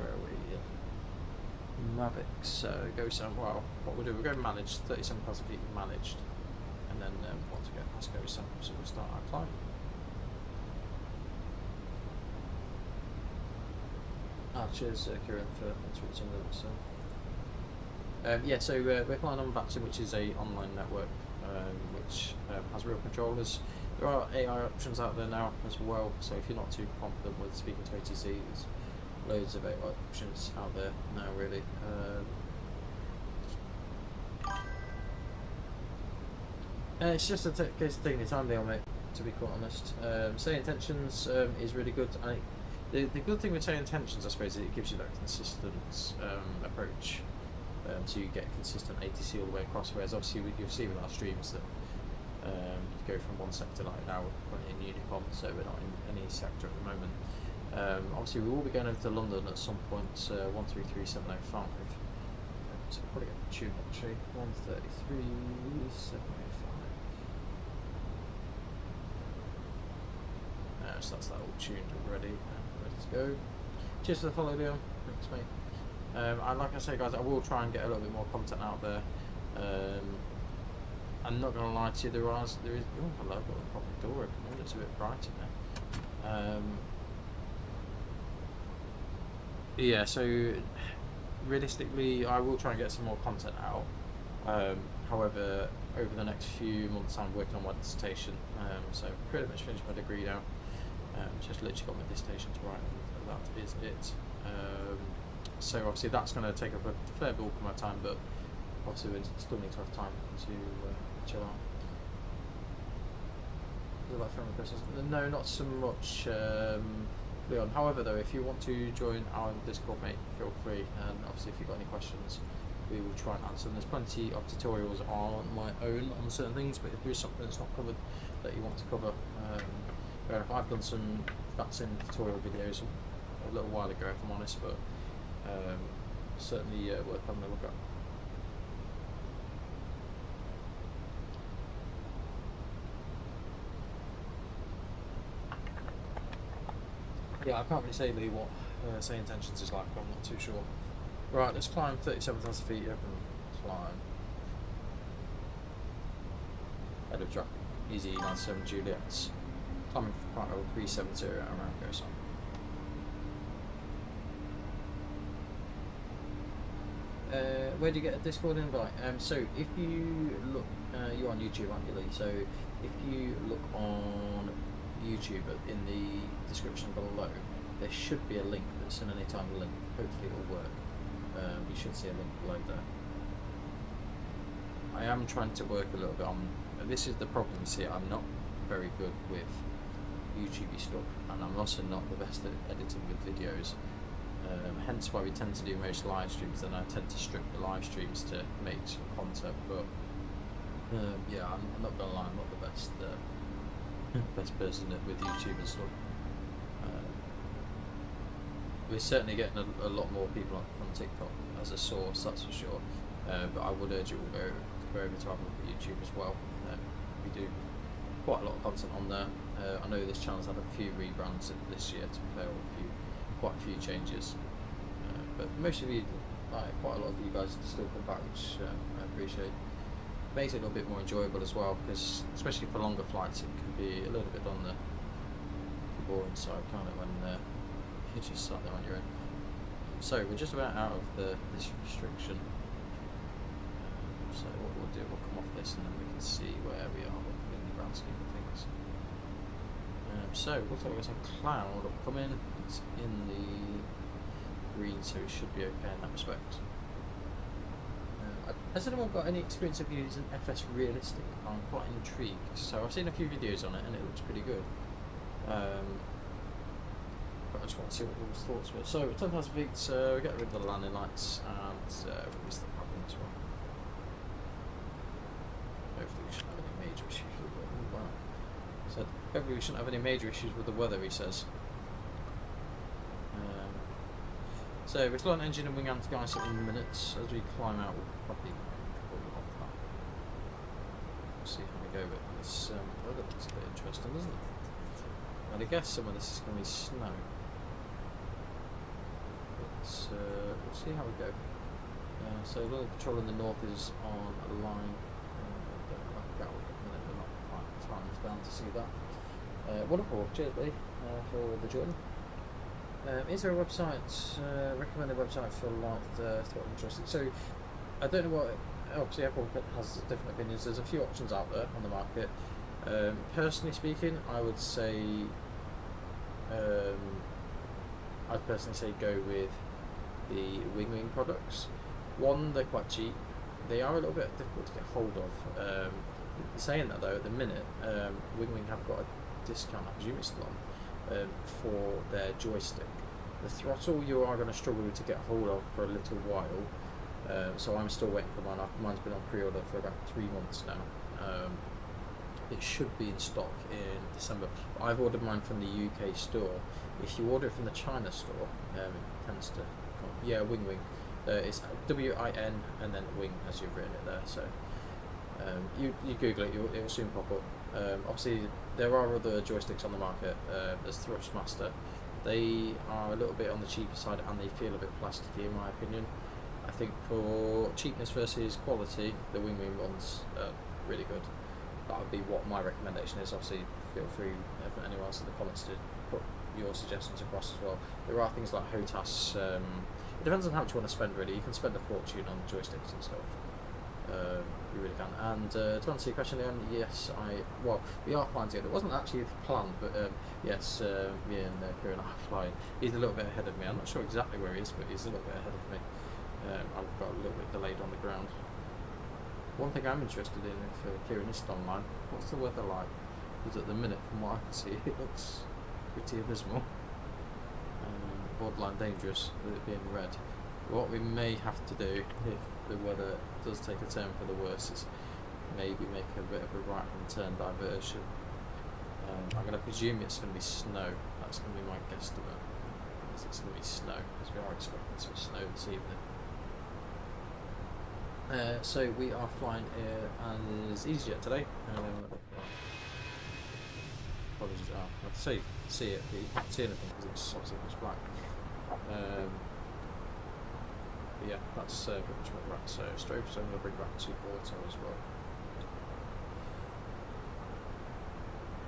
are we? Mavic. So go some. Well, what we'll do, we'll go managed. 37,000 feet managed, and then once we get past go some, so we'll start our climb. Cheers, Kieran, for answering some of that. So, yeah, so we're flying on Vaxxin, which is a online network which has real controllers. There are AI options out there now as well, so if you're not too confident with speaking to ATC, there's loads of AI options out there now, really. It's just a case of taking your time, mate, to be quite honest. Say intentions is really good. The good thing with saying intentions, I suppose, is it gives you that consistent approach, so you get consistent ATC all the way across. Whereas obviously you'll see with our streams that you go from one sector, like now we're currently in Unicom, so we're not in any sector at the moment. Obviously we will be going over to London at some point, 133705. So we'll probably get the tune actually, 133705. So that's that all tuned already. Ready to go. Cheers for the follow, Leon. Thanks, mate. And like I say, guys, I will try and get a little bit more content out there. I'm not going to lie to you, there is. Oh, hello, I've got the proper door open. It's a bit bright in there. Yeah, so realistically, I will try and get some more content out. However, over the next few months, I'm working on my dissertation. So pretty much finished my degree now. Just literally got my dissertation to write, and that is it. So obviously that's going to take up a fair bulk of my time, but obviously we still need to have time to chill out. Is it like family Christmas? No, not so much. Leon. However, though, if you want to join our Discord, mate, feel free. And obviously, if you've got any questions, we will try and answer them. There's plenty of tutorials on my own on certain things, but if there is something that's not covered that you want to cover, I've done some vaccine tutorial videos a little while ago, if I'm honest, but certainly worth having a look at. Yeah, I can't really say, Lee, what say intentions is like, I'm not too sure. Right, let's climb 37,000 feet up and climb. Head of traffic, easy 97 Juliet. Climbing for quite over 370 around goes on. Where do you get a Discord invite? So if you look, you're on YouTube, aren't you, Lee? So if you look on YouTube in the description below, there should be a link that's an anytime link. Hopefully it will work. You should see a link below there. I am trying to work a little bit on, this is the problem, you see, I'm not very good with YouTube stuff, and I'm also not the best at editing with videos. Hence why we tend to do most live streams, and I tend to strip the live streams to make some content, but yeah, I'm not gonna lie, I'm not the best best person with YouTube and stuff. We're certainly getting a lot more people from TikTok as a source, that's for sure, but I would urge you all to go over to have a look at YouTube as well. We do quite a lot of content on there. I know this channel's had a few rebrands this year, to be fair, quite a few changes, but most of you, quite a lot of you guys still come back, which I appreciate. Makes it a little bit more enjoyable as well, because especially for longer flights it can be a little bit on the boring side, kind of, when you just sat there on your own. So we're just about out of this restriction, so what we'll do, we'll come off this and then we can see where we are in the grand scheme of things. So looks like there's a cloud upcoming. It's in the green, so it should be okay in that respect. Has anyone got any experience of using FS Realistic? I'm quite intrigued. So I've seen a few videos on it and it looks pretty good. But I just want to see what people's thoughts were. So 10,000 feet, we get rid of the landing lights and release the cabin as well. Hopefully we shouldn't have any major issues with the weather. So hopefully we shouldn't have any major issues with the weather, he says. So we're still on engine and wing anti-guys in minutes. As we climb out, we'll probably pull off that. We'll see how we go with this. Weather looks a bit interesting, doesn't it? I'd guess some of this is going to be snow. But we'll see how we go. So London Patrol in the north is on a line. Gatwick at the minute, we're not quite climbing down to see that. Wonderful, cheers, buddy, for the journey. Is there a website, recommended website for light throttle adjusting? So I don't know what, obviously everyone has different opinions. There's a few options out there on the market. Personally speaking, I would say, I'd personally say go with the Wing products. One, they're quite cheap. They are a little bit difficult to get hold of. Saying that though, at the minute, Wing have got a discount, I presume it's still on, for their joystick. The throttle you are going to struggle to get hold of for a little while, so I'm still waiting for mine. Mine's been on pre-order for about 3 months now. It should be in stock in December. I've ordered mine from the UK store. If you order it from the China store, it tends to come, yeah, Wing. It's WIN and then Wing as you've written it there. So you Google it, it will soon pop up. Obviously there are other joysticks on the market. There's Thrustmaster. They are a little bit on the cheaper side and they feel a bit plasticky in my opinion. I think for cheapness versus quality, the Wing ones are really good. That would be what my recommendation is. Obviously feel free for anyone else in the comments to put your suggestions across as well. There are things like HOTAS, it depends on how much you want to spend really. You can spend a fortune on joysticks and stuff. You really can. And to answer your question, Leon, yes, we are flying together. It wasn't actually planned, but yes, me and Kieran are flying. He's a little bit ahead of me. I'm not sure exactly where he is, but he's a little bit ahead of me. I've got a little bit delayed on the ground. One thing I'm interested in, if Kieran is still online, what's the weather like? Because at the minute, from what I can see, it looks pretty abysmal. borderline dangerous with it being red. What we may have to do, if the weather does take a turn for the worse, is maybe make a bit of a right hand turn diversion. I'm going to presume it's going to be snow. That's going to be my guesstimate. It's going to be snow, because we are expecting some snow this evening. So we are flying as EasyJet today. Apologies, I'd say see it, but you can't see anything because it's obviously pitch black. But yeah, that's pretty much what we're at. So strobe, so I'm going to bring back to auto as well.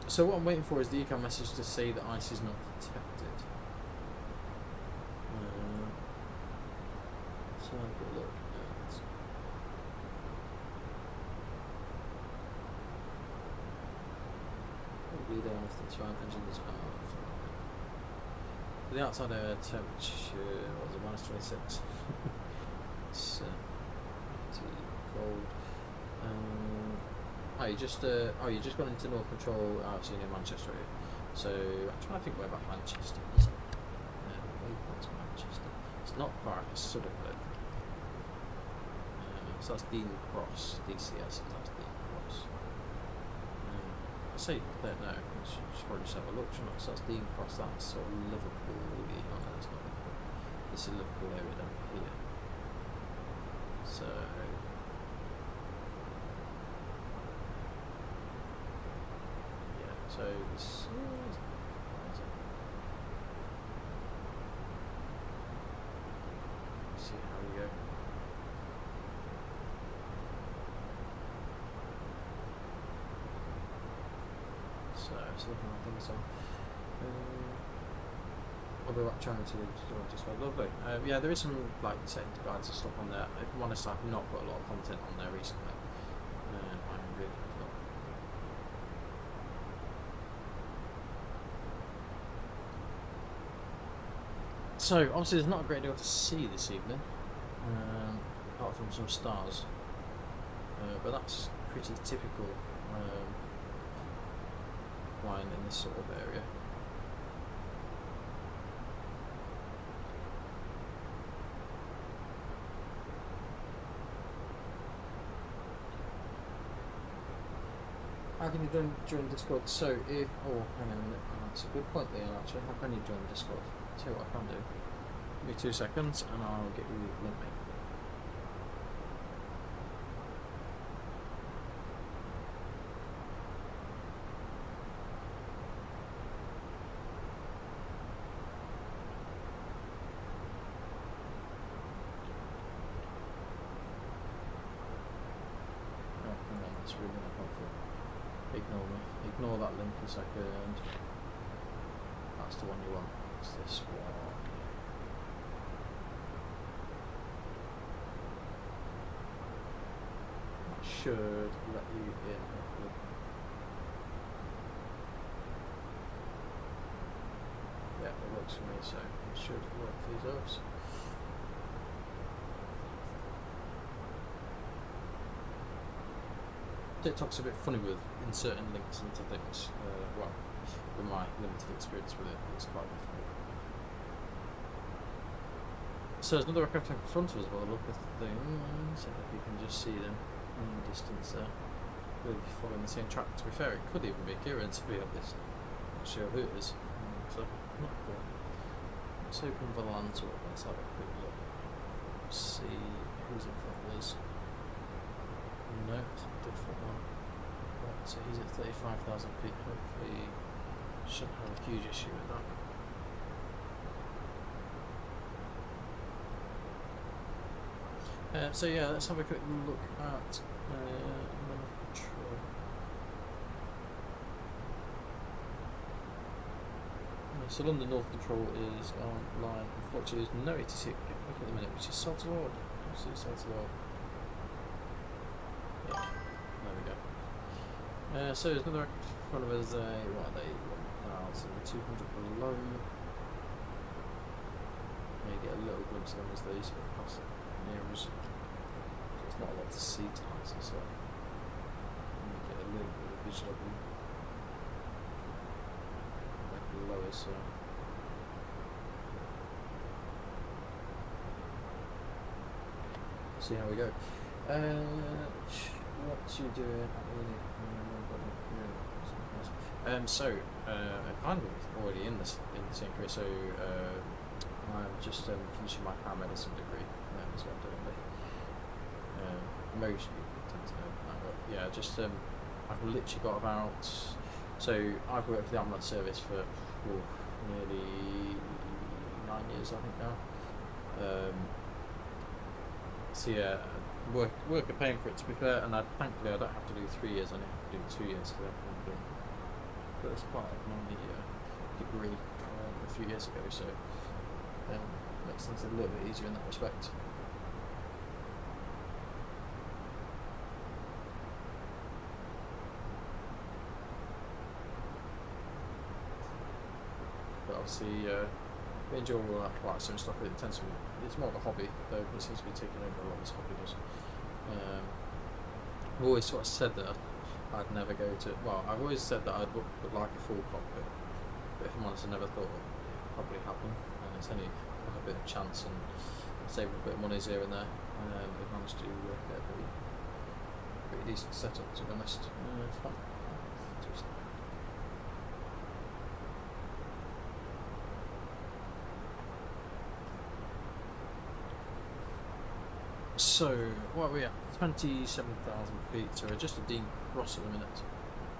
So what I'm waiting for is the ECAM message to say that ice is not detected. So I'll have a look at... Probably there after the surround engines are fine. The outside air temperature was a -26. It's pretty cold. You just gone into North Control out near Manchester here. So I'm trying to think where about Manchester is. Waypoint's Manchester. It's not far from Sutherland. So that's Dean Cross, DCS. That's Dean Cross. I say don't know. Should probably just have a look. Shouldn't I? So that's Dean Cross. That's sort of Liverpool. Oh no, that's not Liverpool. This is Liverpool area down here. So. So this see how we go. So looking at things on. I'll be back trying to just well, lovely. Yeah, there is some like setting guides and stuff on there. If I'm honest, I've not put a lot of content on there recently. I'm really not. So obviously there's not a great deal to see this evening, apart from some stars, but that's pretty typical flying in this sort of area. How can you join Discord? So if, oh hang on a minute, that's a good point there actually, how can you join Discord? Tell you what I can do. Give me 2 seconds and I'll get you the link, mate. Oh, hang on, that's really not helpful. Ignore me. Ignore that link a second. That's the one you want. It's this one. That should let you in. Yeah, it works for me, so it should work for yourselves. TikTok's a bit funny with inserting links into things. Well, with my limited experience with it, it's quite difficult. So there's another aircraft in front of us by the look of things. So if you can just see them in the distance there. We'll be following the same track. To be fair, it could even be Kieran, to be honest. Not sure who it is. So, not cool. Let's open Volante up. Let's have a quick look. See who's in front of us. No, it's a different one. Right, so he's at 35,000 feet. Hopefully, shouldn't have a huge issue with that. So yeah, let's have a quick look at control. So London North Control is online. Unfortunately, there's no ATC at the minute, which is salt of Lord. Absolute salt of Lord. Yeah, there we go. So there's another in front of us. What are they? 1,200 below. May get a little glimpse of them as they sort of pass near us. There's not a lot to see tonight, so get a little bit of vision of them. Like below us, so. see how we go. What you doing? So I'm kind of already in the same career. So I'm just finishing my paramedicine degree. That's what I'm doing. Most people tend to know that, but yeah, just I've literally got about. So I've worked for the ambulance service for nearly 9 years, I think now. So yeah, work are paying for it, to be fair, and thankfully I don't have to do 3 years. I only have to do 2 years because I've done the first part of my degree a few years ago. So makes things a little bit easier in that respect. But obviously, we enjoy all that flight sim stuff. It tends to be, it's more of a hobby, though it seems to be taking over a lot of this hobby does. I've always sort of said that I'd never go to, well, I've always said that I would like a full cockpit, but if I'm honest, I never thought it would probably happen, and it's only a bit of chance and saving a bit of monies here and there. We've managed to get a pretty decent setup, to be honest. Fun. So, what are we at? 27,000 feet, so we're just a Dean Cross at the minute.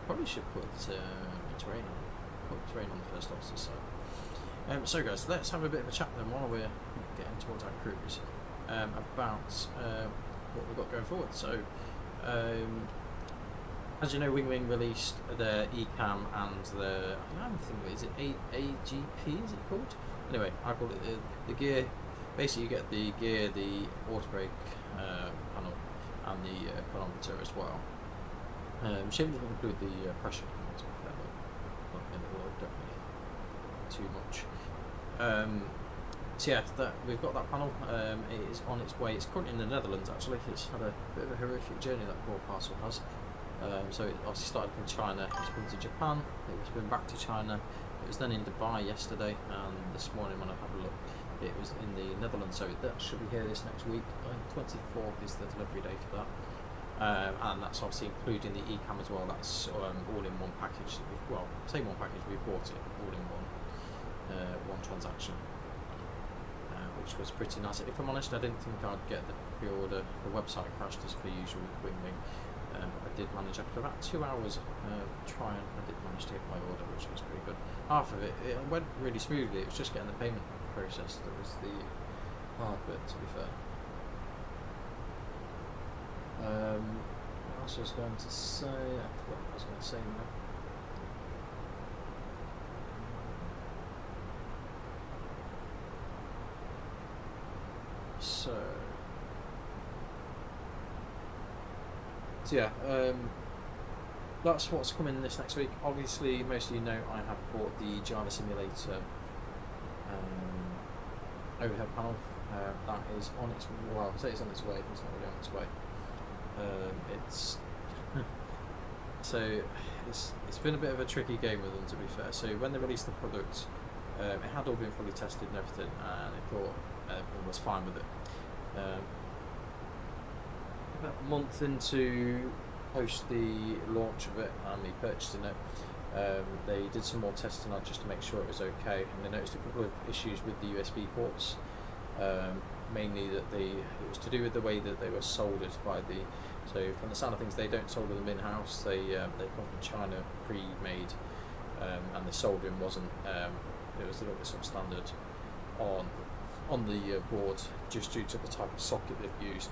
Probably should put terrain on the first officer side. So guys, let's have a bit of a chat then while we're getting towards our cruise about what we've got going forward. So, as you know, Wing released their ECAM and the, I don't think, is it AGP, is it called? Anyway, I call it the gear. Basically, you get the gear, the auto brake panel, and the chronometer as well. Shame didn't include the pressure, to be fair, but not in the world, definitely too much. So yeah, we've got that panel. It is on its way. It's currently in the Netherlands. Actually, it's had a bit of a horrific journey, that poor parcel has. So it obviously started from China. It's been to Japan. It's been back to China. It was then in Dubai yesterday, and this morning when I had a look, it was in the Netherlands, so that should be here this next week. 24th is the delivery day for that, and that's obviously including the ECAM as well. That's all in one package. Well, same one package. We bought it all in one transaction, which was pretty nice. If I'm honest, I didn't think I'd get the pre-order. The website crashed as per usual with Wing, but I did manage after about 2 hours trying. I did manage to get my order, which was pretty good. Half of it went really smoothly. It was just getting the payment process that was the hard bit, to be fair. What else was I going to say? I forgot what I was going to say now. So yeah, that's what's coming this next week. Obviously, most of you know I have bought the Java Simulator overhead panel. That is on its, well, I say it's on its way, it's not really on its way. It's so it's been a bit of a tricky game with them, to be fair. So when they released the product, it had all been fully tested and everything, and I thought everything was fine with it. About a month into post the launch of it and me purchasing it, they did some more testing on just to make sure it was okay, and they noticed a couple of issues with the USB ports. Mainly that it was to do with the way that they were soldered by the. So from the sound of things, they don't solder them in house. They come from China, pre-made, and the soldering wasn't. It was a little bit substandard on the board, just due to the type of socket they've used.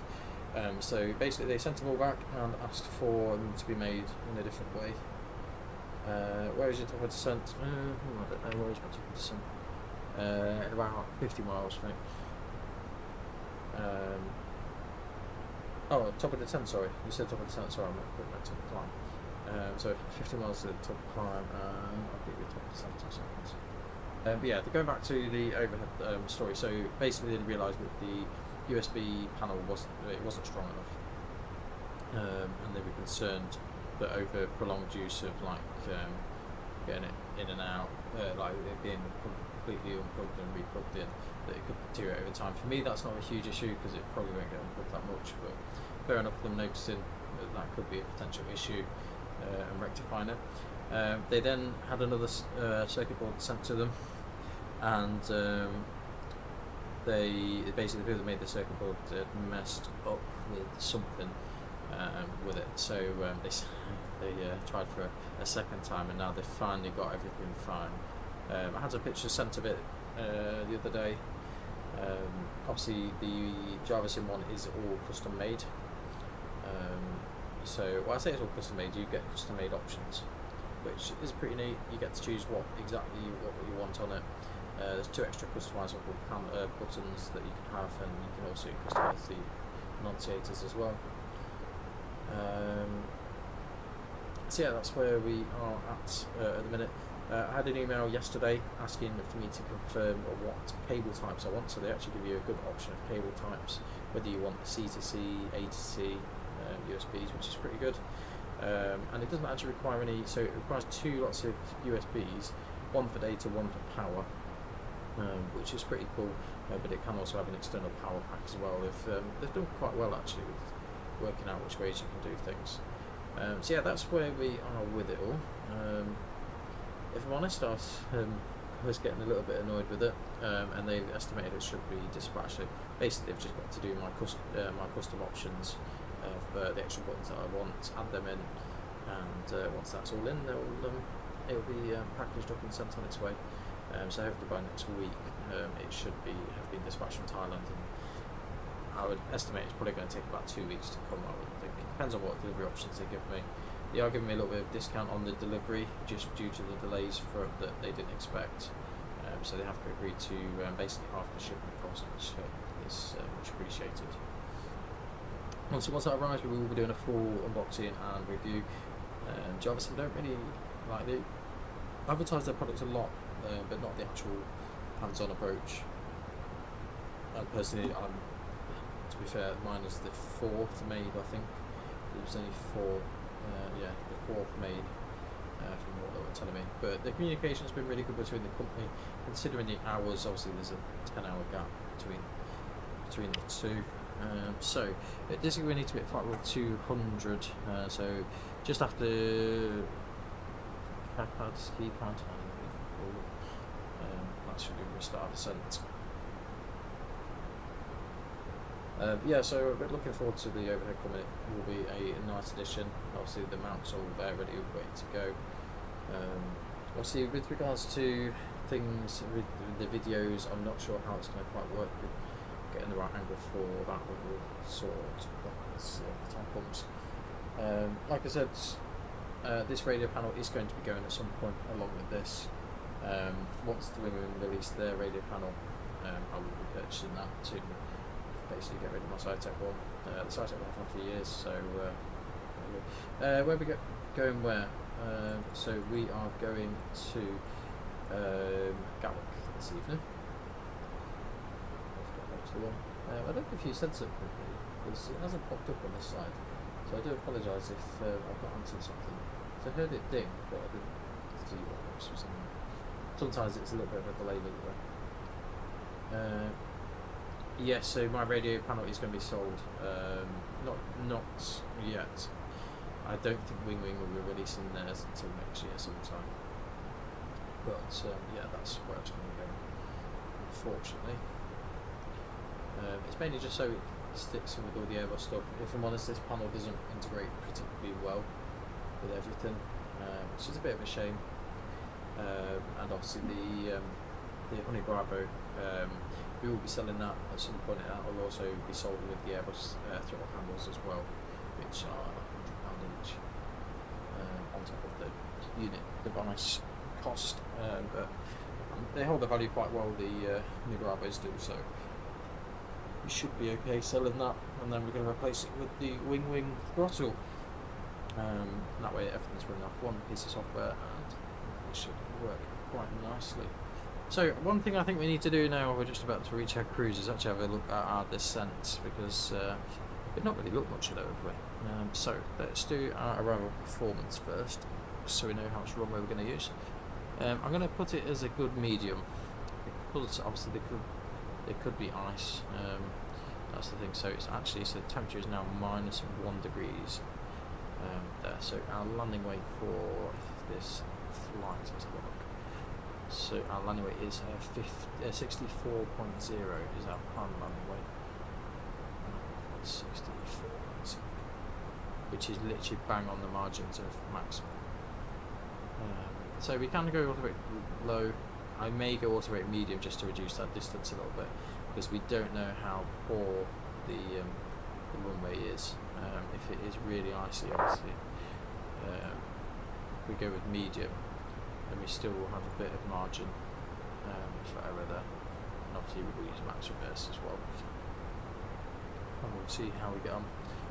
So basically, they sent them all back and asked for them to be made in a different way. Where is your top of descent? I don't know. Where is my top of descent? About 50 miles, I think. Oh, top of the descent, sorry. You said top of the descent, sorry, I'm not putting that top of the climb. So 50 miles to the top of the climb, I'll give you a top of the descent in seconds. But yeah, going back to the overhead story, so basically they realised that the USB panel wasn't strong enough, and they were concerned that over prolonged use of like getting it in and out, like it being completely unplugged and replugged in, that it could deteriorate over time. For me, that's not a huge issue because it probably won't get unplugged that much, but fair enough them noticing that that could be a potential issue and rectifying it. They then had another circuit board sent to them, and they basically, the people that made the circuit board messed up with something with it, so they tried for a second time, and now they've finally got everything fine. I had a picture sent of it the other day. Obviously the JavaSim one is all custom made, so well, I say it's all custom made, you get custom made options, which is pretty neat. You get to choose what exactly what you want on it. There's 2 extra customizable buttons that you can have, and you can also customize the annunciators as well. So yeah, that's where we are at the minute. I had an email yesterday asking for me to confirm what cable types I want, so they actually give you a good option of cable types, whether you want C to C, A to C, USBs, which is pretty good. And it doesn't actually require any, so it requires 2 lots of USBs, one for data, one for power, which is pretty cool, but it can also have an external power pack as well. They've done quite well actually with working out which ways you can do things. So yeah, that's where we are with it all. If I'm honest, I was getting a little bit annoyed with it, and they've estimated it should be dispatched. So basically, they've just got to do my custom options for the extra buttons that I want, add them in, and once that's all in, it'll be packaged up and sent on its way. So hopefully by next week, it should have been dispatched from Thailand, and I would estimate it's probably going to take about 2 weeks to come. I would think. It depends on what delivery options they give me. They are giving me a little bit of discount on the delivery just due to the delays that they didn't expect. So they have to agree to basically half the shipping cost, which is much appreciated. Once that arrives, we will be doing a full unboxing and review. JavaSim don't really they advertise their products a lot, but not the actual hands-on approach. Personally, to be fair, mine is the 4th made, I think. There was only 4, the 4th made from what they were telling me. But the communication has been really good between the company, considering the hours. Obviously, there's a 10-hour gap between the two. So this we need to be at flight level 200. So just after keypad, that should be restart descent. Yeah, so we're looking forward to the overhead coming. It will be a nice addition. Obviously the mounts are all there ready, ready to go. Obviously with regards to things with the videos, I'm not sure how it's going to quite work with getting the right angle for that little sort as the time comes. Like I said, this radio panel is going to be going at some point along with this. Once the women release their radio panel, I will be purchasing that to basically get rid of my SciTech one. The SciTech one I've had for years, so where we going where? So we are going to Gatwick this evening. That's the one. I don't know if you said something quickly, because it hasn't popped up on this side, so I do apologise if I've not answered something. So I heard it ding, but I didn't see what it was. Sometimes it's a little bit of a delay with it. Yes, so my radio panel is going to be sold. Not yet. I don't think Wing will be releasing theirs until next year sometime. But yeah, that's where it's going to go. Unfortunately, it's mainly just so it sticks with all the Airbus stuff. If I'm honest, this panel doesn't integrate particularly well with everything, which is a bit of a shame. And obviously the Honey Bravo. We will be selling that at some point. That will also be sold with the Airbus throttle handles as well, which are £100 each on top of the unit device cost. But they hold the value quite well, the new Bravos do, so we should be okay selling that, and then we're going to replace it with the Wing throttle. That way everything's running off one piece of software, and it should work quite nicely. So one thing I think we need to do now, we're just about to reach our cruise, is actually have a look at our descent, because we've not really looked much at it, have we? So let's do our arrival performance first, so we know how much runway we're going to use. I'm going to put it as a good medium, Plus, obviously, there could be ice. That's the thing. So it's actually, so the temperature is now -1 degrees there. So our landing weight for this flight, let's have a look. So our landing weight is 64.0 is our planned landing weight. 64.0, which is literally bang on the margins of maximum. So we can go auto rate low. I may go auto rate medium just to reduce that distance a little bit, because we don't know how poor the runway is. If it is really icy, obviously, we go with medium, then we still will have a bit of margin for error there. And obviously we will use max reverse as well. And we'll see how we get on.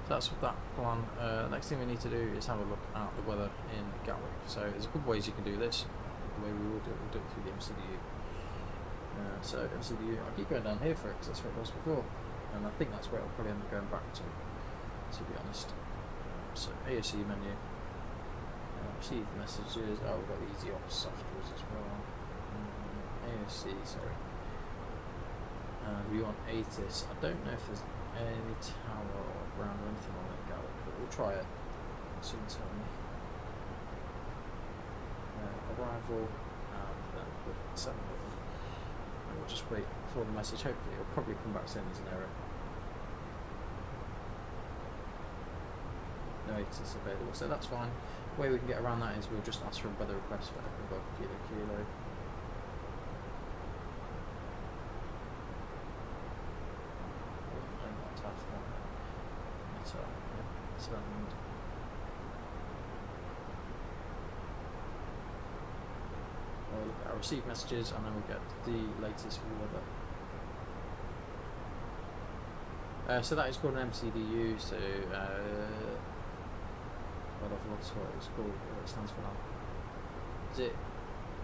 So that's that plan. Next thing we need to do is have a look at the weather in Gatwick. So there's a couple ways you can do this. The way we'll do it through the MCDU. So MCDU, I keep going down here for it because that's where it was before, and I think that's where it'll probably end up going back to be honest. So ASC menu, receive messages. Oh, we've got the easy ops softwares as well. ASC, sorry. We want ATIS. I don't know if there's any tower or ground or anything on that Gatwick, but we'll try it. Soon tell me. Arrival, and then we'll send it. And we'll just wait for the message. Hopefully it'll probably come back saying there's an error. No ATIS available, so that's fine. The way we can get around that is we'll just ask for a weather request for Edinburgh, kilo. We'll look at our received messages, and then we'll get the latest weather. So that is called an MCDU. So what it's called, what it stands for now. Is it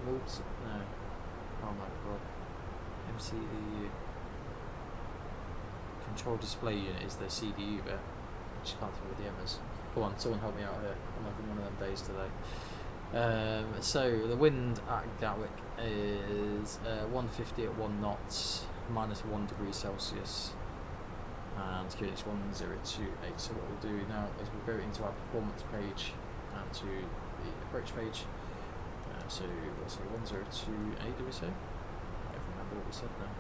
multi? No. Oh my god. MCDU. Control display unit is the CDU bit. I just can't think what the M is. Come on, someone help me out here. I'm having one of them days today. So the wind at Gatwick is 150 at 1 knots, -1 degree Celsius, and QNH 1028. So what we'll do now is we'll go into our performance page and to the approach page. So we'll say 1028, did we say? I don't remember what we said now.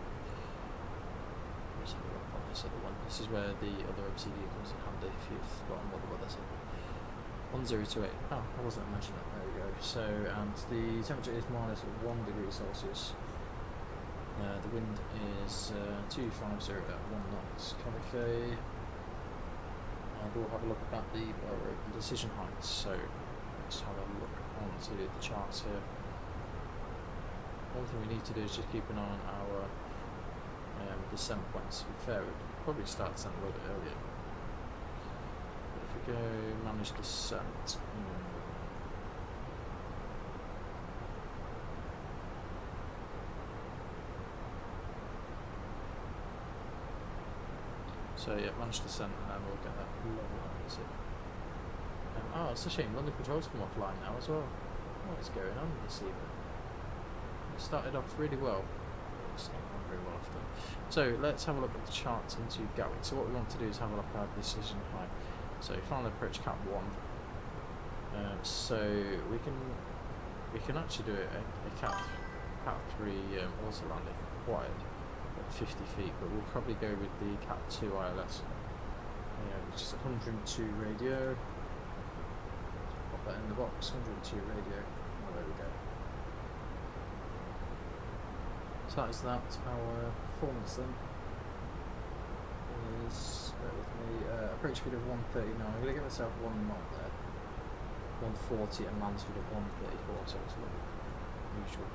Let's have a look on this other one. This is where the other MCD comes in handy if you've forgotten what the weather said. 1028. Oh, I wasn't imagining it. There we go. So, and the temperature is -1 degree Celsius. The wind is 250 at 1 knots. Calife. And we'll have a look at the decision heights. So, let's have a look onto the charts here. One thing we need to do is just keep an eye on our descent points. To be fair, we'd probably start descent a little bit earlier. But if we go manage descent. So yeah, manage descent, and then we'll get that level up. Oh, it's a shame London Control's come offline now as well. What is going on this evening? It started off really well. It's not gone very well after. So let's have a look at the charts into Gatwick. So what we want to do is have a look at our decision height. So final approach cap 1. So we can actually do a cap 3 auto landing required at 50 feet, but we'll probably go with the cap 2 ILS, which is 102 radio. Pop that in the box, 102 radio. Oh, there we go. So that is that. Our performance then is, bear with me, approach speed of 139. I'm going to give myself 1 knot there. 140 and land speed of 134, so it's a little usual.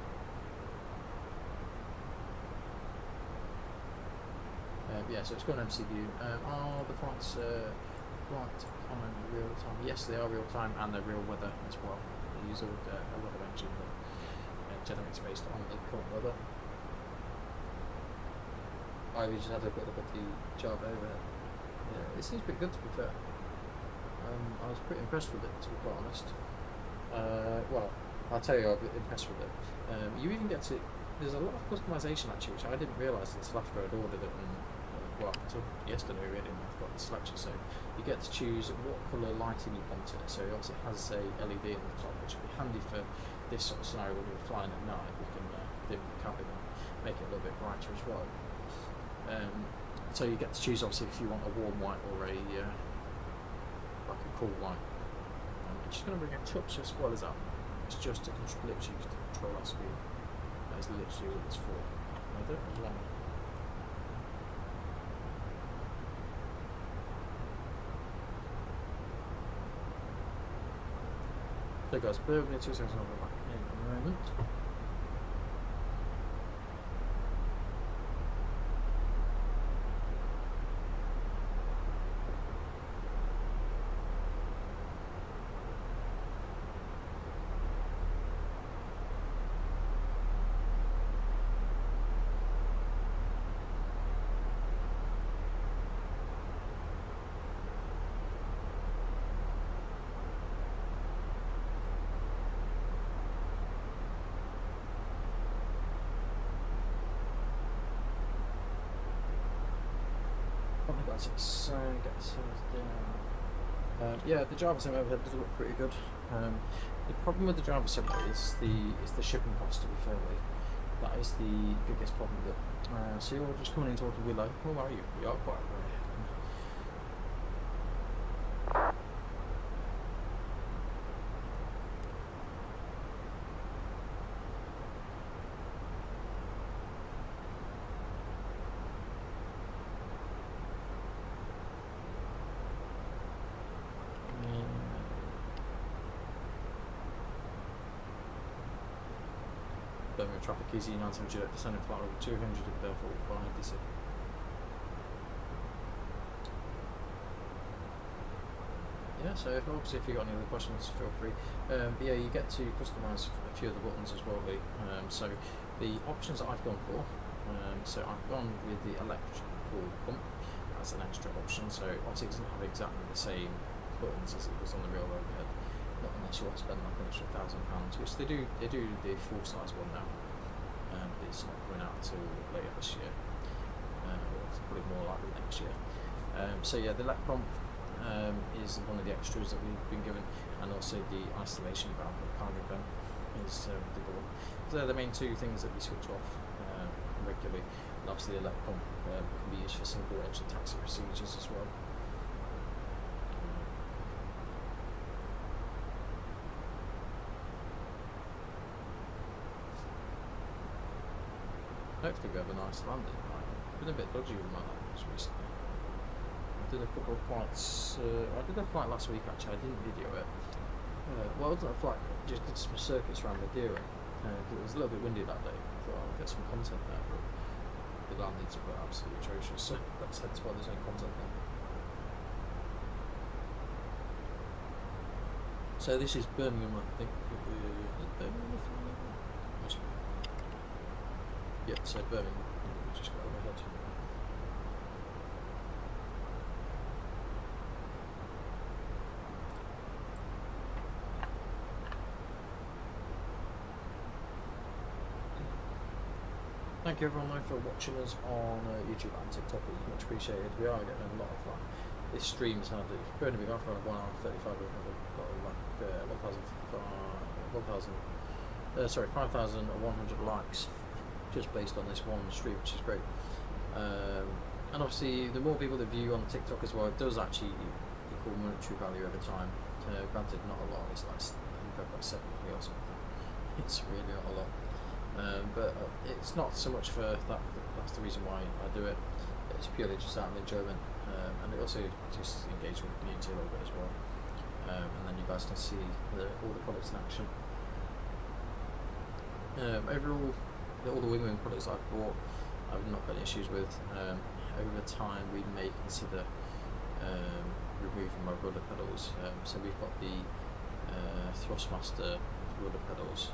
Yeah, so it's got an MCDU. Are the flights right on real time? Yes, they are real time, and they're real weather as well. They use a weather engine that generates based on the current weather. I just had a quick look at the chart overhead. Yeah, it seems pretty good, to be fair. I was pretty impressed with it, to be quite honest. Well, I'll tell you, I've been impressed with it. You even get to there's a lot of customization actually, which I didn't realise until after I'd ordered it, and well, until yesterday really, and I've got the selection. So you get to choose what colour lighting you want in it. So it also has a LED in the top, which will be handy for this sort of scenario when you're flying at night. You can dim the cabin and make it a little bit brighter as well. So you get to choose obviously if you want a warm white or a like a cool white. I'm just going to bring a touch as well as that. It's just to literally just to control our speed. That is literally what it's for. I don't know why. So guys, bear with me 2 seconds, I'll be back in a moment. Let's get ourselves down. Yeah, the Java sim overhead does look pretty good. The problem with the Java sim is the shipping cost, to be fair with you. That is the biggest problem with it. So you're just coming in towards Willow. Who are you? You are quite rare. Birmingham traffic easy 970 descending flight over 200 and therefore by DC. Yeah, so obviously if you've got any other questions, feel free. But yeah, you get to customise a few of the buttons as well, Lee. So the options that I've gone for, so I've gone with the electrical pump as an extra option. So obviously it doesn't have exactly the same buttons as it does on the real overhead. Not unless you want to spend like an extra £1,000, which they do the full size one now. But it's not coming out until later this year, or probably more likely next year. So yeah, the elect pump is one of the extras that we've been given, and also the isolation valve, the cargo vent, is the other one. So they're the main two things that we switch off regularly. And obviously the elect pump can be used for single engine taxi procedures as well. Hopefully we have a nice landing. I've been a bit dodgy with my landings recently. I did a couple of flights. I did a flight last week actually. I didn't video it. Well, it wasn't a flight. Just did some circuits around Madeira. It was a little bit windy that day. I thought I'll get some content there, but the landings were absolutely atrocious. So that's hence why there's no content there. So this is Birmingham, I think. Is Birmingham? Must be. Yeah, so Birmingham, we just got overhead. Thank you everyone for watching us on YouTube and TikTok, it's much appreciated. We are getting a lot of fun. This stream's had it's burning me off around 1 hour 35. We've got like 5,100 likes. Just based on this one stream, which is great. And obviously the more people that view on TikTok as well, it does actually equal monetary value over time. Granted not a lot, it's like I think I've got 7p or something. It's really not a lot. But it's not so much for that, that's the reason why I do it. It's purely just out of enjoyment, and it also just engages with the community a little bit as well. And then you guys can see all the products in action. Overall, all the wing products I've bought, I've not got any issues with. Over time, we may consider removing my rudder pedals. So we've got the Thrustmaster rudder pedals.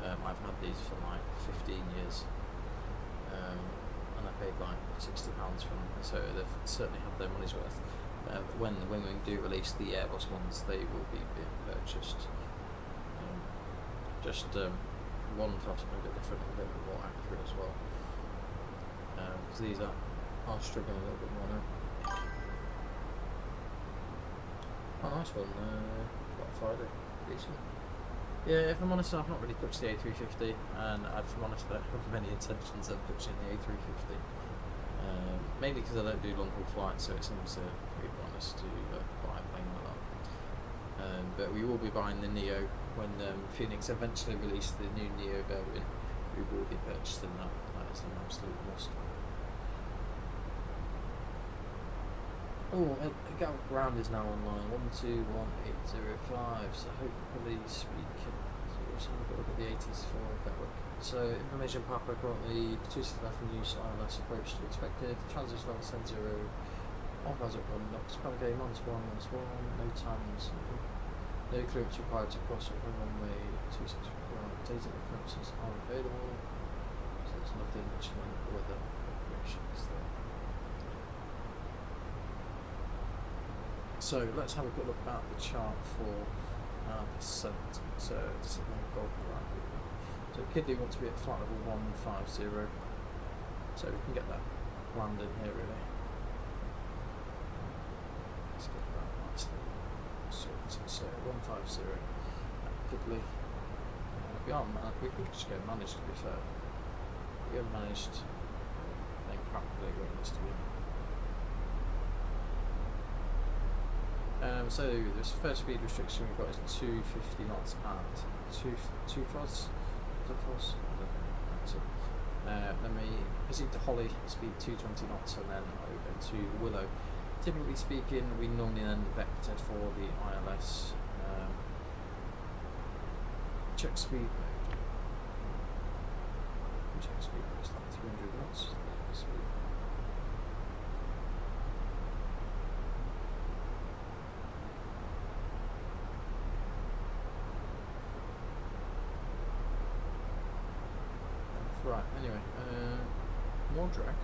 I've had these for like 15 years, and I paid like £60 for them. So they've certainly had their money's worth. When the Wing do release the Airbus ones, they will be being purchased. Just one perhaps a bit different and a bit more accurate as well. Because these are struggling a little bit more now. Oh, nice one. Black Friday. Decent. Yeah, if I'm honest, I've not really touched the A350, and if I'm honest, I don't have many intentions of touching the A350. Mainly because I don't do long haul flights, so it seems pretty pointless to buy a plane like that. But we will be buying the Neo when Fenix eventually release the new Neo variant. We will be purchasing that. That is an absolute must. Oh, Gatwick ground is now online. 121805. So hopefully we can. So we're just having a look at the 80s for Gatwick. So information Papa currently 26 left in use. ILS approach to expected. Transition level 70. Off as it one knocks. Kind of game -1, -1. No times. No clearance required to cross over runway 26 required. Data clearances are available. So there's nothing mentioning weather operations there. So let's have a quick look at the chart for percent. So it's a gold right. So Kidley wants to be at flight level 150. So we can get that landed here really. Let's get that nicely sorted. So 150 at Kidley. We could just go managed, to be fair. We have managed, then practically where it needs to be. So this first speed restriction we've got is 250 knots at 2 FOS. Then we proceed to Holly, speed 220 knots, and then over to Willow. Typically speaking, we normally then vector for the ILS. Check speed mode. Check speed mode is like 300 knots. Speed. Right, anyway, more drag.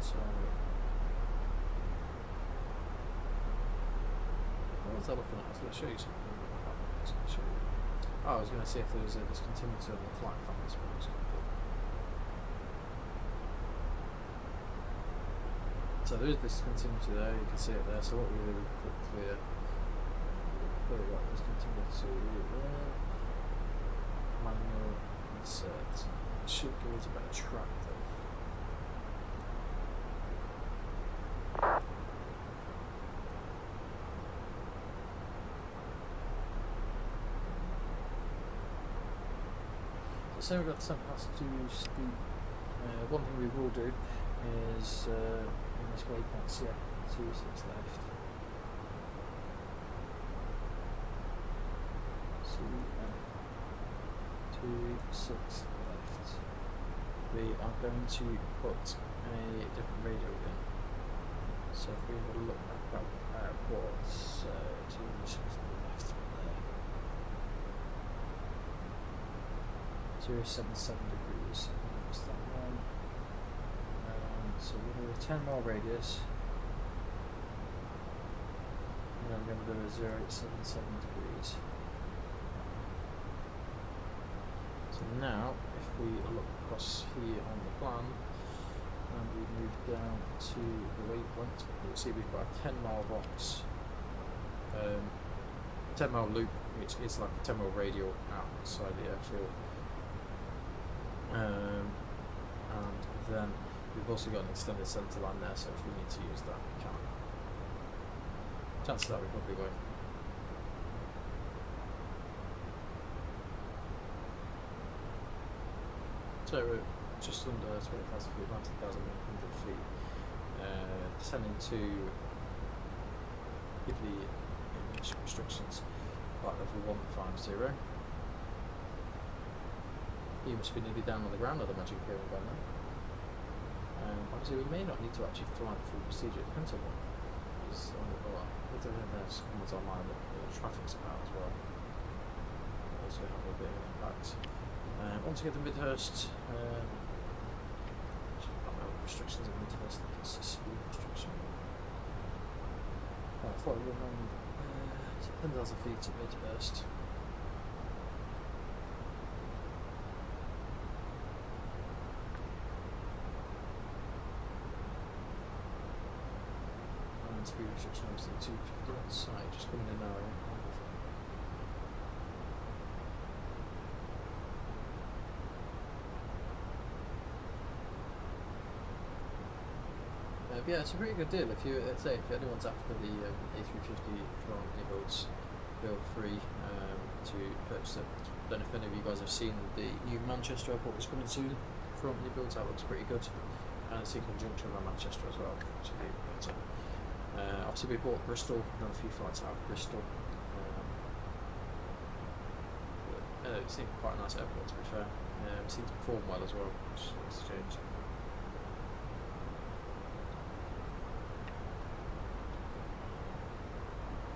So, what was I looking at? I was going to show you something. Oh, I was going to see if there was a discontinuity on the flight plan as well. So there is discontinuity there, you can see it there. So what we do, we put clear. There we go, discontinuity there. Manual insert. It should go into a better track though. So we've got 7 past 2 speed. One thing we will do is in this waypoint here, 26 left. CF 26 left. We are going to put a different radio in. So if we have a look at that airports, 26 left there. 077 degrees. What's that one? So we're going to do a 10 mile radius. And then we're going to do a 0.77 degrees. So now, if we look across here on the plan, and we move down to the waypoint, you'll see we've got a 10 mile box, 10 mile loop, which is like a 10 mile radial outside the airfield. And then we've also got an extended centre line there, so if we need to use that, we can. Chances are we probably won't. So we're just under 20,000 feet, 19,100 feet, descending to give the emission restrictions flight level 150. You must be nearly down on the ground, I'd imagine, going by now. Obviously, we may not need to actually fly through procedure. It depends on what is on the bar. If anything else comes online, the traffic's about as well. Also have a bit of an impact. Once we get to Midhurst, restrictions at Midhurst, I think it's a speed restriction. Flight level 9, 10,000 feet at midhurst. And speed restriction obviously 250 on site, just coming in now. Yeah, it's a pretty good deal. If you, let's say, if anyone's after the A350 from Nibbles, feel free to purchase it. Don't know if any of you guys have seen the new Manchester airport that's coming soon from Nibbles. That looks pretty good, and it's in conjunction with Manchester as well, which is even better. Obviously, we bought Bristol. We've done a few flights out of Bristol. It seemed quite a nice airport, to be fair. It seemed to perform well as well, which is strange.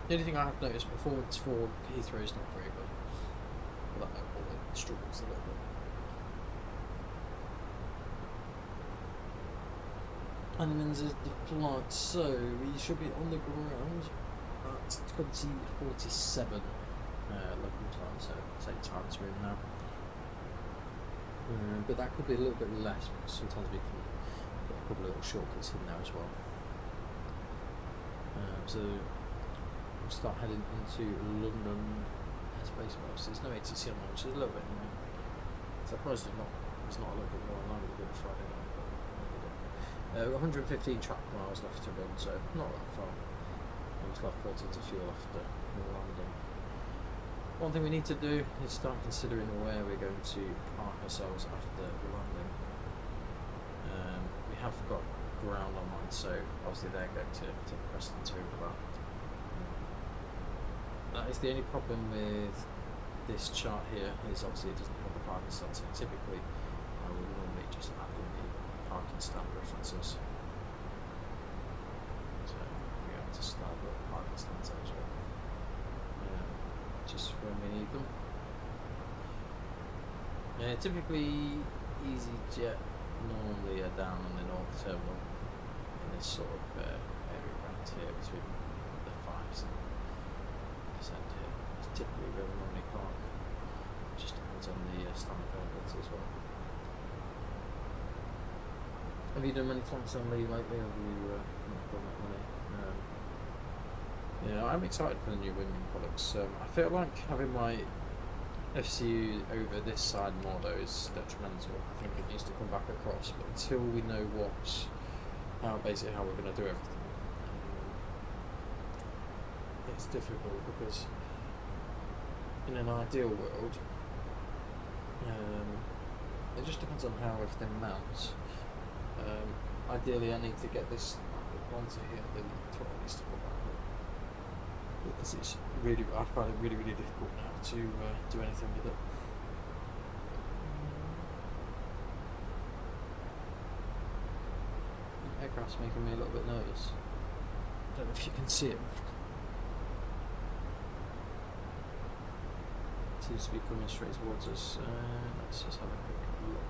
The only thing I have noticed, performance for Heathrow is not very good. Well, that airport struggles a little bit. And then there's the flight, so we should be on the ground at 20:47 local time, so same time as we're in now. But that could be a little bit less because sometimes we can get a couple of little shortcuts in there as well. So we'll start heading into London airspace. Well, so there's no ATC on there, which is a little bit annoying. Surprised there's not a little bit more online with Good Friday night, but maybe 115 track miles left to run, so not that far. We still have quarter to fuel after landing. One thing we need to do is start considering where we're going to park ourselves after the landing. We have got ground online, so obviously they're going to Preston to over that. That is the only problem with this chart here, is obviously it doesn't have the parking stand, so typically I would normally just add in the parking stand references. So we have to start with parking stands there as well. Just when we need them. Typically EasyJet normally are down on the North Terminal in this sort of area around here between the 5s and this end here. It's typically where we normally park. Just depends on the standard availability as well. Have you done many flights on Lee lately, or have you not done that many? Yeah, I'm excited for the new wingman products. I feel like having my FCU over this side more though is detrimental. I think it needs to come back across, but until we know basically how we're going to do everything, it's difficult because in an ideal world, it just depends on how everything mounts. Ideally, I need to get this onto here, the throttle needs to go back up. Because it's really, I find it really difficult now to do anything with it. The aircraft's making me a little bit nervous. I don't know if you can see it. It seems to be coming straight towards us. Let's just have a quick look.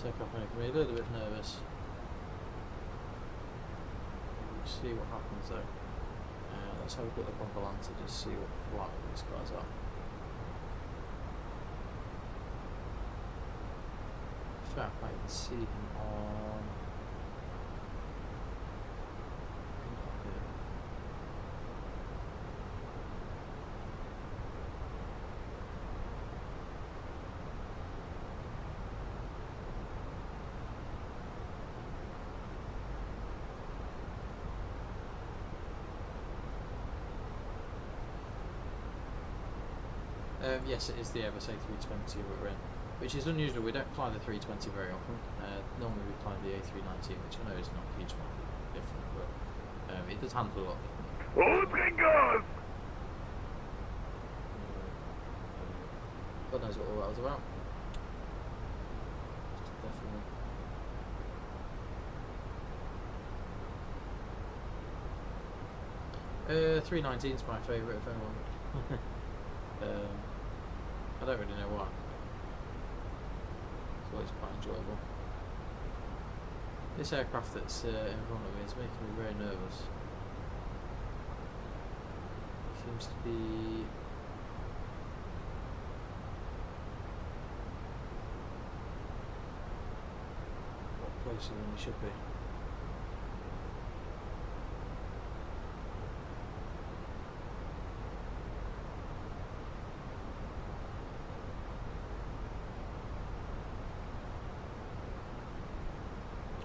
Aircraft making me a little bit nervous. We'll see what happens though. Let's have a quick look on Volanta to just see what flight these guys are. In fact, I can see him on. Yes, it is the Airbus A320 we're in, which is unusual. We don't fly the 320 very often. Normally we fly the A319, which I know is not a huge amount different, but it does handle a lot differently. God knows what all that was about. Definitely. 319 is my favourite if anyone. I don't really know why. It's always quite enjoyable. This aircraft that's in front of me is making me very nervous. Seems to be a lot closer than we should be.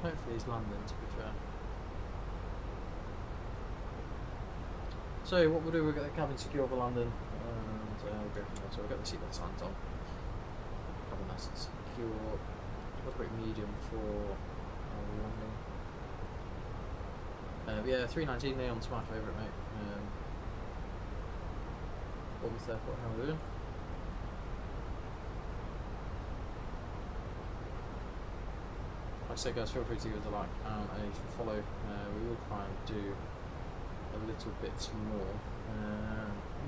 Hopefully he's landing, to be fair. So what we'll do, we'll get the cabin secure for landing, and we'll go from there. So we'll get the seatbelt signs on. Cabin nice and secure. I'll put medium for landing. Yeah, 319 Neon's my favourite, mate. Almost Airport, how are we doing? Like I said, guys, feel free to give us a like and a follow. We will try and do a little bit more.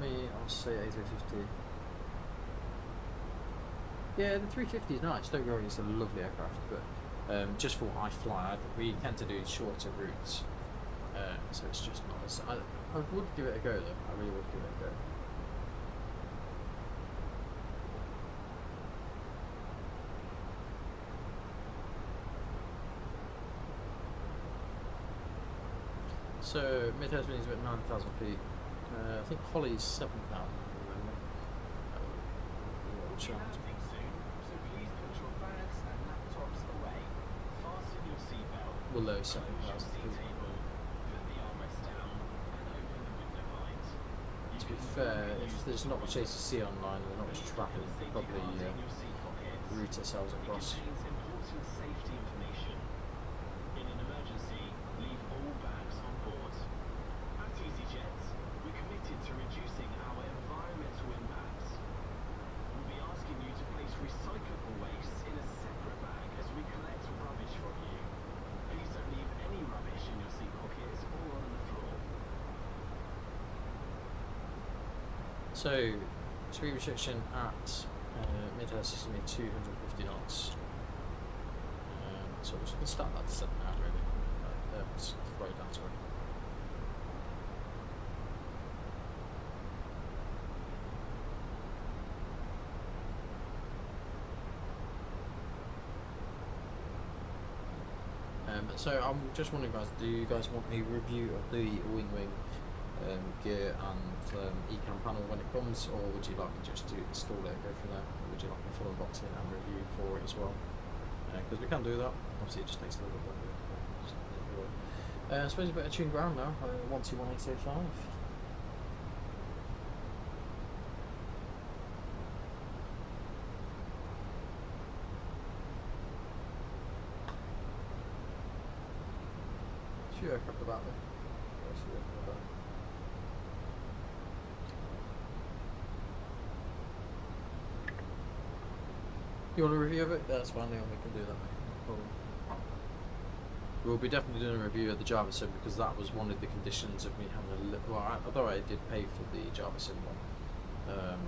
I'll say A350. Yeah, the 350 is nice. Don't worry, it's a lovely aircraft. But just for what I fly, we tend to do shorter routes, so it's just not as. I would give it a go, though. I really would give it a go. So Midhurst means about 9,000 feet. I think Holly's 7,000. Remember? So please put your bags and laptops away. Fasten your seatbelt. Below 7,000 feet. feet. Put the armrest down and open the window light. To be fair, if there's not much ACC online and not much traffic, we'll probably route ourselves across. Important safety information. In an emergency, leave all bags on board. At EasyJet, we're committed to reducing our environmental impacts. We'll be asking you to place recyclable waste in a separate bag as we collect rubbish from you. Please don't leave any rubbish in your seat pockets or on the floor. So, speed restriction at Midhurst is going to be 250 knots. So we're just going to start that descent now, really. Let's throw it down to it. So I'm just wondering, guys, do you guys want a review of the wing gear and ECAM panel when it comes, or would you like me just to install it and go from there? Or would you like a full unboxing and review for it as well? Because we can do that. Obviously, it just takes a little bit longer. I suppose you better tune ground now. 121805. Few aircraft about me. You want a review of it? That's fine, Leon, we can do that, mate. No problem. We'll be definitely doing a review of the Java Sim because that was one of the conditions of me having a little. Well, although I did pay for the Java Sim one, I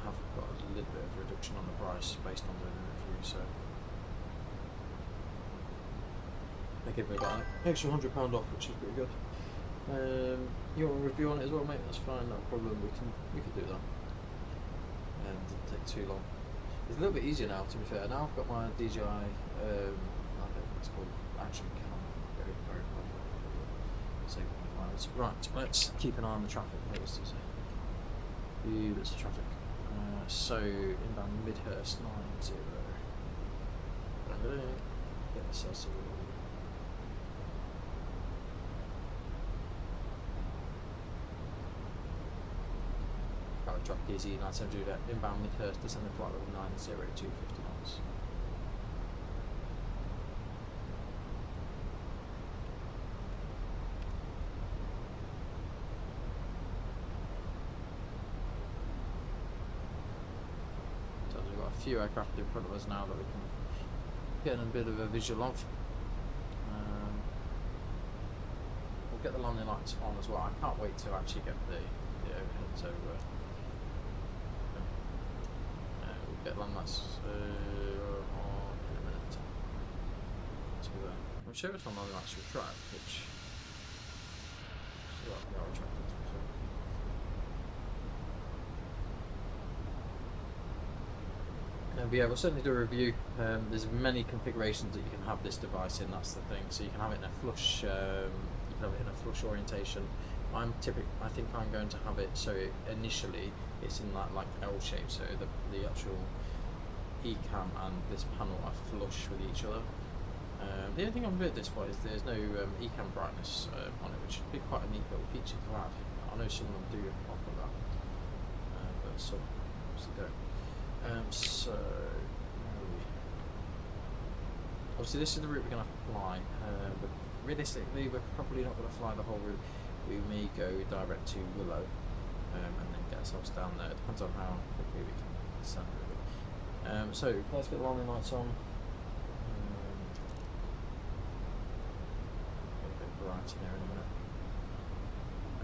have got a little bit of a reduction on the price based on doing a review, so they give me about an extra £100 off, which is pretty good. You want a review on it as well, mate? That's fine, no problem. We can do that. It didn't take too long. It's a little bit easier now, to be fair. Now I've got my DJI, I don't know what it's called, action cam. Very well. So, right, let's keep an eye on the traffic. Bits of traffic. So, inbound Midhurst 90. Get ourselves a traffic easy, 970 inbound Midhurst, descending flight level 902, 50 knots. So we've got a few aircraft in front of us now that we can get a bit of a visual of. get the landing lights on as well. I can't wait to actually get the overhead. So we'll get landing lights on in a minute. So I'm sure it's on the actual track, which still have the track. But yeah, we'll certainly do a review. There's many configurations that you can have this device in. That's the thing. So you can have it in a flush. You can have it in a flush orientation. I think I'm going to have it so initially it's in that like L shape. So the actual eCam and this panel are flush with each other. The only thing I'm a bit disappointed is there's no eCam brightness on it, which would be quite a neat little feature to add. I know some of them do offer that, but some obviously don't. So obviously this is the route we're going to fly, but realistically we're probably not going to fly the whole route. We may go direct to Willow and then get ourselves down there. It depends on how quickly we can descend really. So let's get the landing lights on. Get a bit of bright in there in a minute.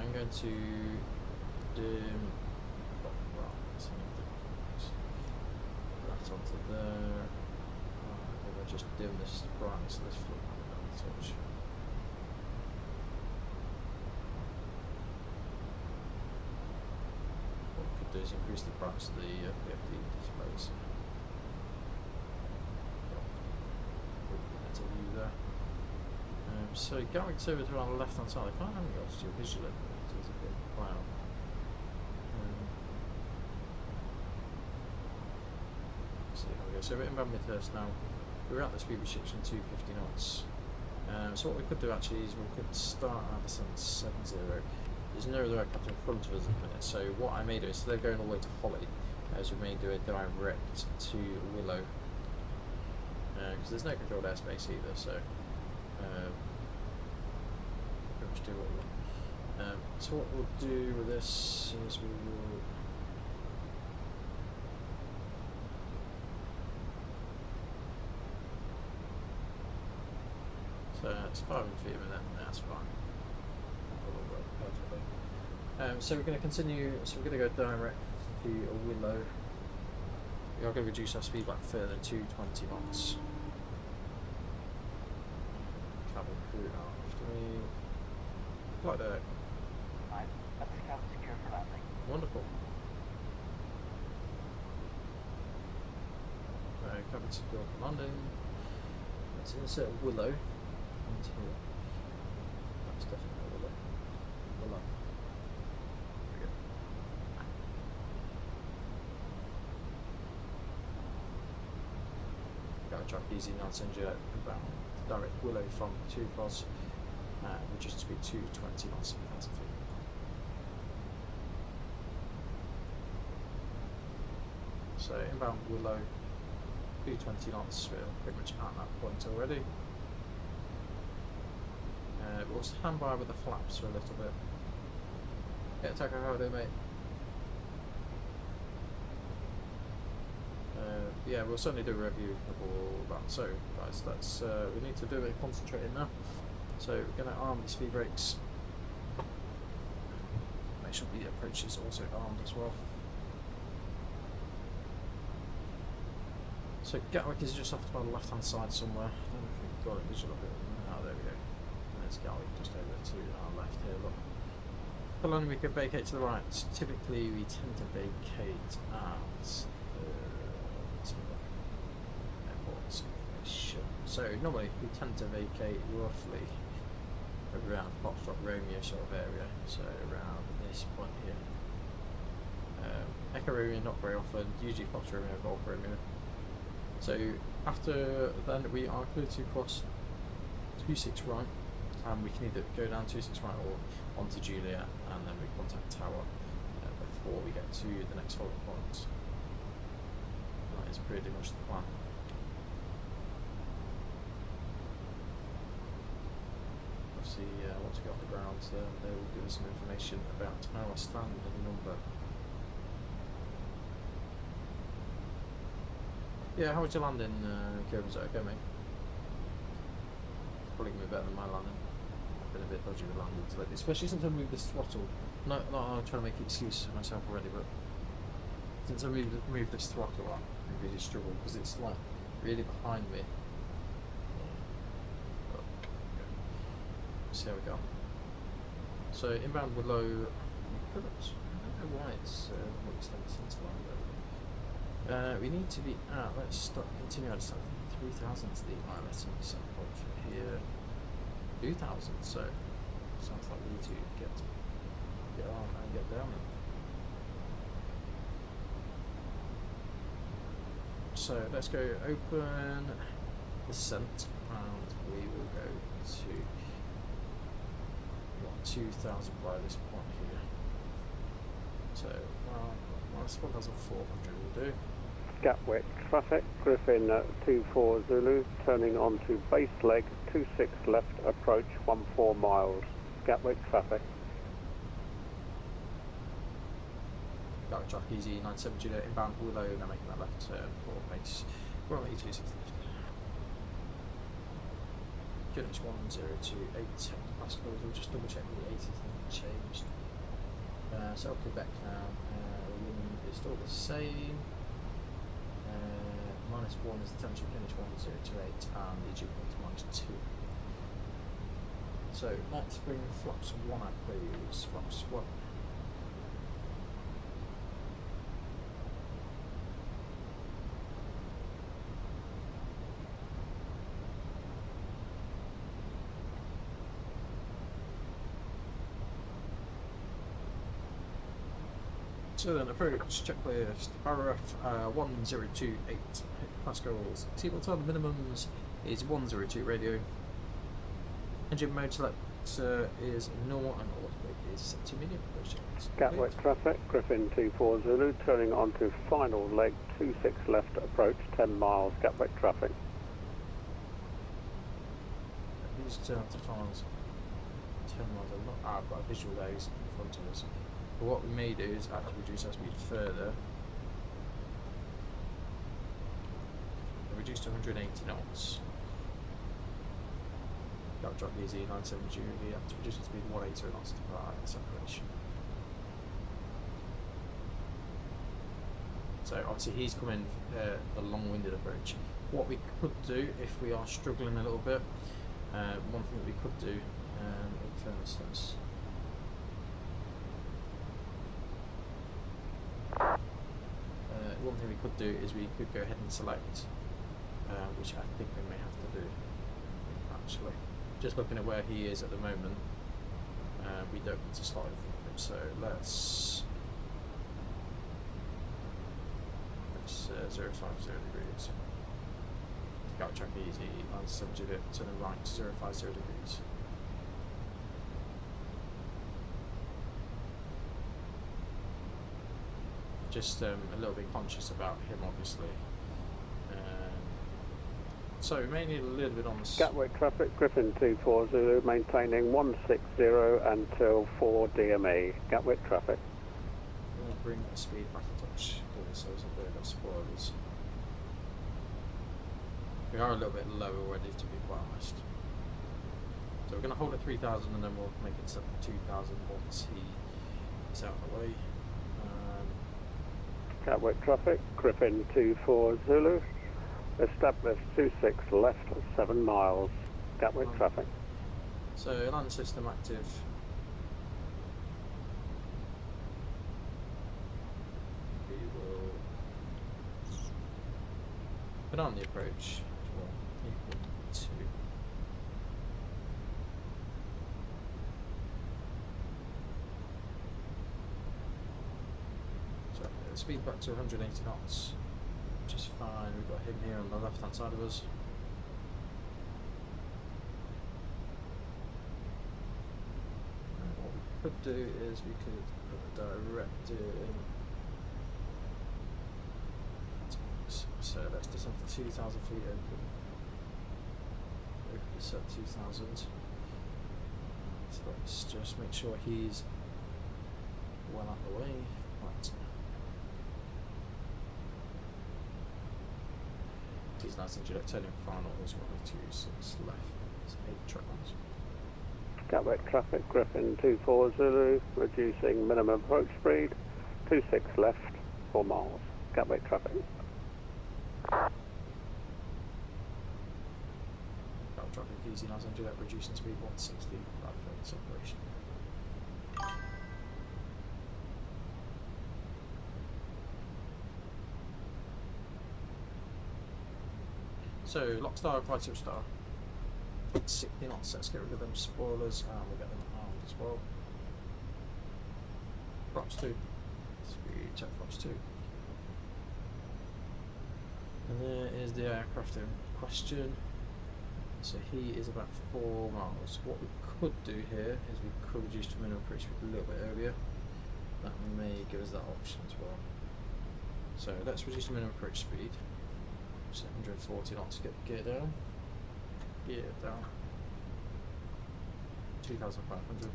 I'm going to dim that onto there. Maybe I'll just dim this brightness of this floor down a touch. What we could do is increase the brightness of the PFD displays. Better view there. So Gatwick's over to our left hand side. I can't have any altitude visually, so it's a bit cloud. So we're inbound Midhurst now. We're at the speed restriction 250 knots. So what we could do actually is we could start our descent 70. There's no other aircraft in front of us at the minute. So what I may do is, instead of going all the way to Holly, as we may do a direct to Willow, because there's no controlled airspace either. So pretty much do what we want. So what we'll do with this is we will. So it's 500 feet a minute, that's fine. That'll work perfectly. So we're going to continue, so we're going to go direct to Willow. We are going to reduce our speed back further to 220 knots. Cabin crew after me. Flight deck. That's the cabin secure for landing. Wonderful. Cabin secure for landing. Let's insert Willow. Into here. That's definitely Willow. Willow. There we go. Got a track easy non-jet about direct Willow from 2 Fos, reduced speed to 20 knots per 1,000 feet. So inbound Willow, 220 knots, we're pretty much at that point already. We'll stand by with the flaps for a little bit. Yeah, Taco, how are you, mate? Yeah, we'll certainly do a review of all that. So, guys, that's we need to do a bit of concentrating now. So, we're going to arm the speed brakes. Make sure the approach is also armed as well. So, Gatwick is just off to the left hand side somewhere. I don't know if we've got a visual of it. Oh, there we go. There's Gatwick just over to our left here, look. The line we can vacate to the right. Typically we tend to vacate at airports information. So normally we tend to vacate roughly around Foxtrot Romeo sort of area, so around this point here. Echo Romeo not very often, usually Foxtrot Romeo, Golf Romeo. So after then we are clear to cross 26 right. And we can either go down 26 right or onto Juliet, and then we contact Tower before we get to the next holding point. That is pretty much the plan. Obviously, once we get on the ground, they will give us some information about our standing number. Yeah, how was your landing, Kieran? Was that okay, mate? Probably going to be better than my landing. been a bit dodgy with landings lately, especially since I moved this throttle. No, I'm trying to make excuses for myself already, but since I moved this throttle, I really struggle because it's like really behind me. So there we go. So inbound below, I don't know why it's what it's like since line. We need to be at, let's start continue at 3,000 is the ILS set point from here. 2,000, so sounds like we need to get on and get down. So let's go open descent and we will go to 2,000 by this point here. So minus 1,400 will do. Gatwick traffic, Griffin 24 Zulu, turning onto base leg 26 left, approach 14 miles. Gatwick traffic. Gatwick traffic easy, 97 Juliet, inbound Willow, now making that left turn for base. We're on 826 left. Units 1028 hectopascals, we'll just double check the 80s hasn't changed. So Quebec now, wind is still the same. -1 is the temperature, finish 1028 and the EGPH -2. So let's bring flaps 1 up please, flaps 1. So then approach, checklist, paragraph 1028 pascals. Seatbelt on minimums is 102 radio. Engine mode select is normal and automatic is set to medium. Gatwick traffic, Griffin 24 Zulu, turning onto final leg 26 left, approach 10 miles. Gatwick traffic. These turn to finals 10 miles. I've got a visual there in front of us. But what we may do is actually reduce our speed further. Reduce to 180 knots. That would drop easy, 97 June, we have to reduce the speed 180 knots to provide separation. So obviously he's coming the long-winded approach. What we could do if we are struggling a little bit, one thing that we could do, for instance, one thing we could do is we could go ahead and select, which I think we may have to do actually. Just looking at where he is at the moment, we don't need to slot in front of him, so let's 050 degrees. Got track easy, and subject it to the right, 050 degrees. Just a little bit conscious about him, obviously. So we may need a little bit on the Gatwick traffic, Griffin 24 Zulu, maintaining 160 until 4 DME. Gatwick traffic. We'll bring the speed back a touch, so there's a bit of spoilers. We are a little bit low already, to be quite honest. So we're going to hold at 3,000 and then we'll make it set for 2,000 once he is out of the way. Gatwick traffic, Griffin 24 Zulu, establish 26 left, 7 miles. Gatwick traffic. So land system active. We will put on the approach. Equal to speed back to 180 knots, which is fine. We've got him here on the left hand side of us. And what we could do is we could put a director in. So let's descend for 2,000 feet open. Open set 2,000. So let's just make sure he's well out of the way. Right. He's nice and direct, turning final is 126 left. It's 8 track lines. Gatwick traffic, Griffin 24 Zulu, reducing minimum approach speed, 26 left, 4 miles. Gatwick traffic. Gatwick traffic, easy, nice and do that, reducing speed 160, right for separation. So, lock star, right tip star. 60 knots, let's get rid of them spoilers and we'll get them armed as well. Props 2. Speed check props 2. And there is the aircraft in question. So he is about 4 miles. What we could do here is we could reduce to minimum approach speed a little bit earlier. That may give us that option as well. So let's reduce to minimum approach speed. 140 knots to get the gear down. Gear down. 2,500.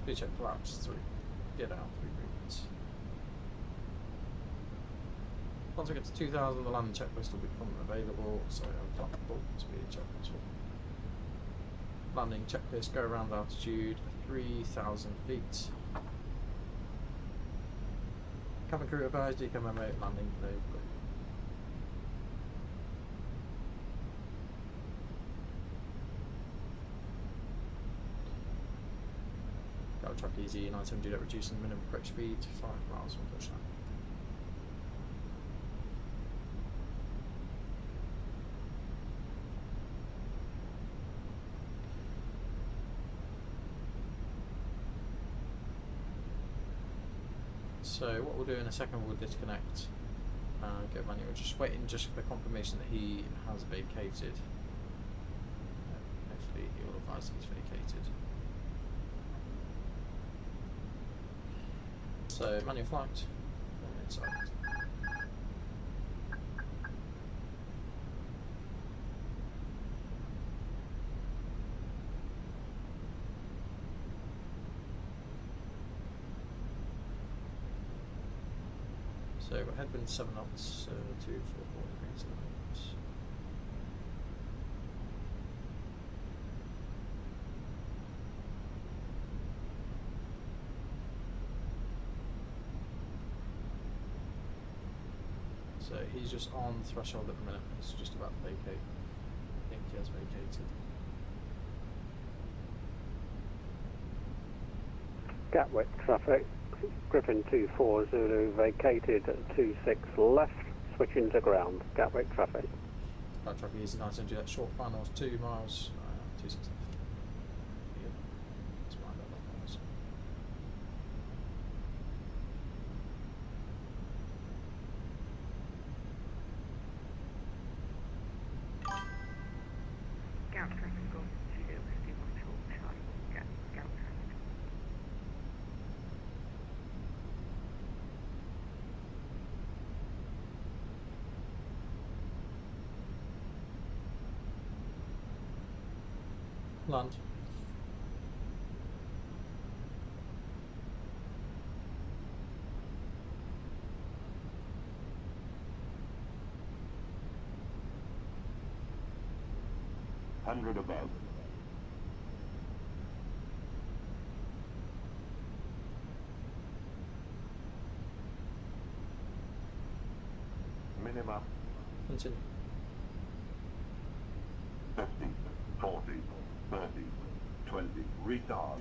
Speed check flaps 3. Gear down 3 movements. Once we get to 2,000, the landing checklist will become available. So I've got the speed checklist. Landing checklist, go around altitude 3,000 feet. Cabin crew advised, DKMO landing node. Gatwick traffic easy, 970 at reducing minimum approach speed, 5 miles from touchdown. So what we'll do in a second, we'll disconnect and go manual. Just waiting just for the confirmation that he has vacated. Hopefully he will advise that he's vacated. So manual flight, inside. So we're headwind 7 knots, 244 degrees at the moment. So he's just on threshold at the minute, he's just about to vacate. I think he has vacated. Gatwick traffic, Griffin 24 Zulu, vacated at 26 left, switching to ground. Gatwick traffic. Gatwick traffic easy, nice and do that short finals, 2 miles, 26 left. Yeah. Let's wind up that miles. Gatwick traffic goes to Whiskey 1 short Charlie. Gatwick traffic. Land. Hundred above. Minimum. Continue. 50, 40, 30, 20, retard.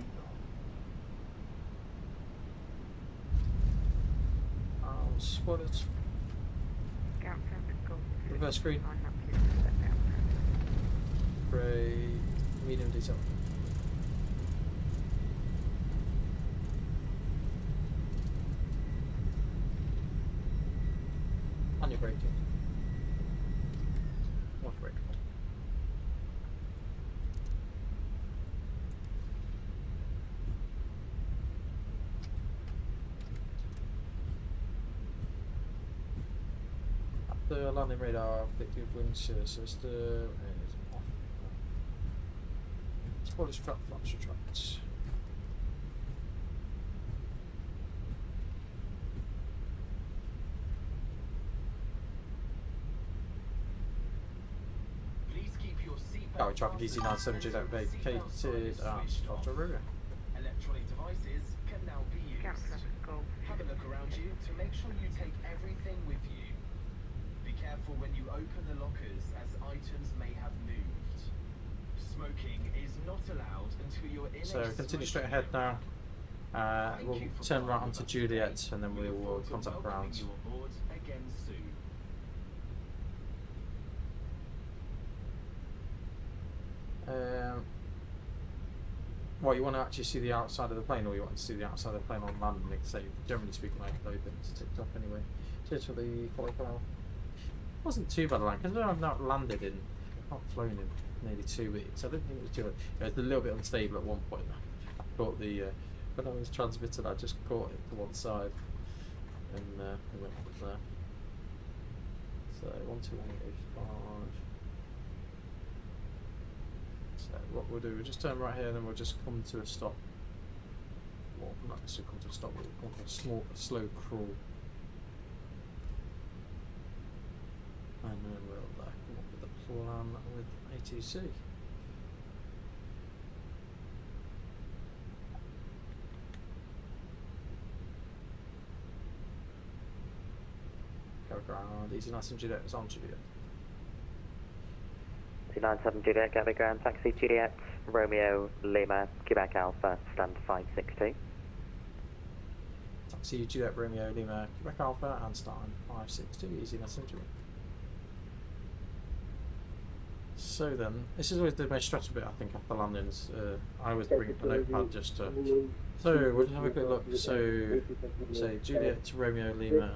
Spotted. Gatwick traffic goes to Reverse screen. I'm not clear to set down. Grey, medium detail. On your braking. Off brake. The landing radar, predictive wind shear system is off. Spoiler strap, flaps retract. Gatwick traffic EC97 Juliet vacated after River. Electronic devices can now be used. Have a look around you to make sure you take everything with you. Be careful when you open the lockers as items may have moved. Smoking is not allowed until you're in So continue straight ahead now. We'll turn right onto Juliet and then we will contact ground. you aboard again soon. What, you want to actually see the outside of the plane, or you want to see the outside of the plane on landing? So generally speaking, I upload them to TikTok anyway. Cheers for the follow call. Wasn't too bad a land because I've not landed in, not flown in nearly 2 weeks. I don't think it was too bad. It was a little bit unstable at one point. I caught the when I was transmitting, I just caught it to one side, and it went up there. So 12185. So what we'll do, we'll just turn right here, and then we'll just come to a stop. Well, not necessarily come to a stop, but we'll come to a slow crawl. And then we'll come up with a plan with ATC. Go ground, easy, nice and Juliet is on Juliet. 297 Juliet, Gatwick ground, taxi Juliet, Romeo, Lima, Quebec Alpha, stand 562. Taxi Juliet, Romeo, Lima, Quebec Alpha, and stand 562, easy, nice and Juliet. So then, this is always the most stressful bit, I think, after landings. I always bring up a notepad just to... So, we'll just have a quick look. So, say Juliet, Romeo, Lima.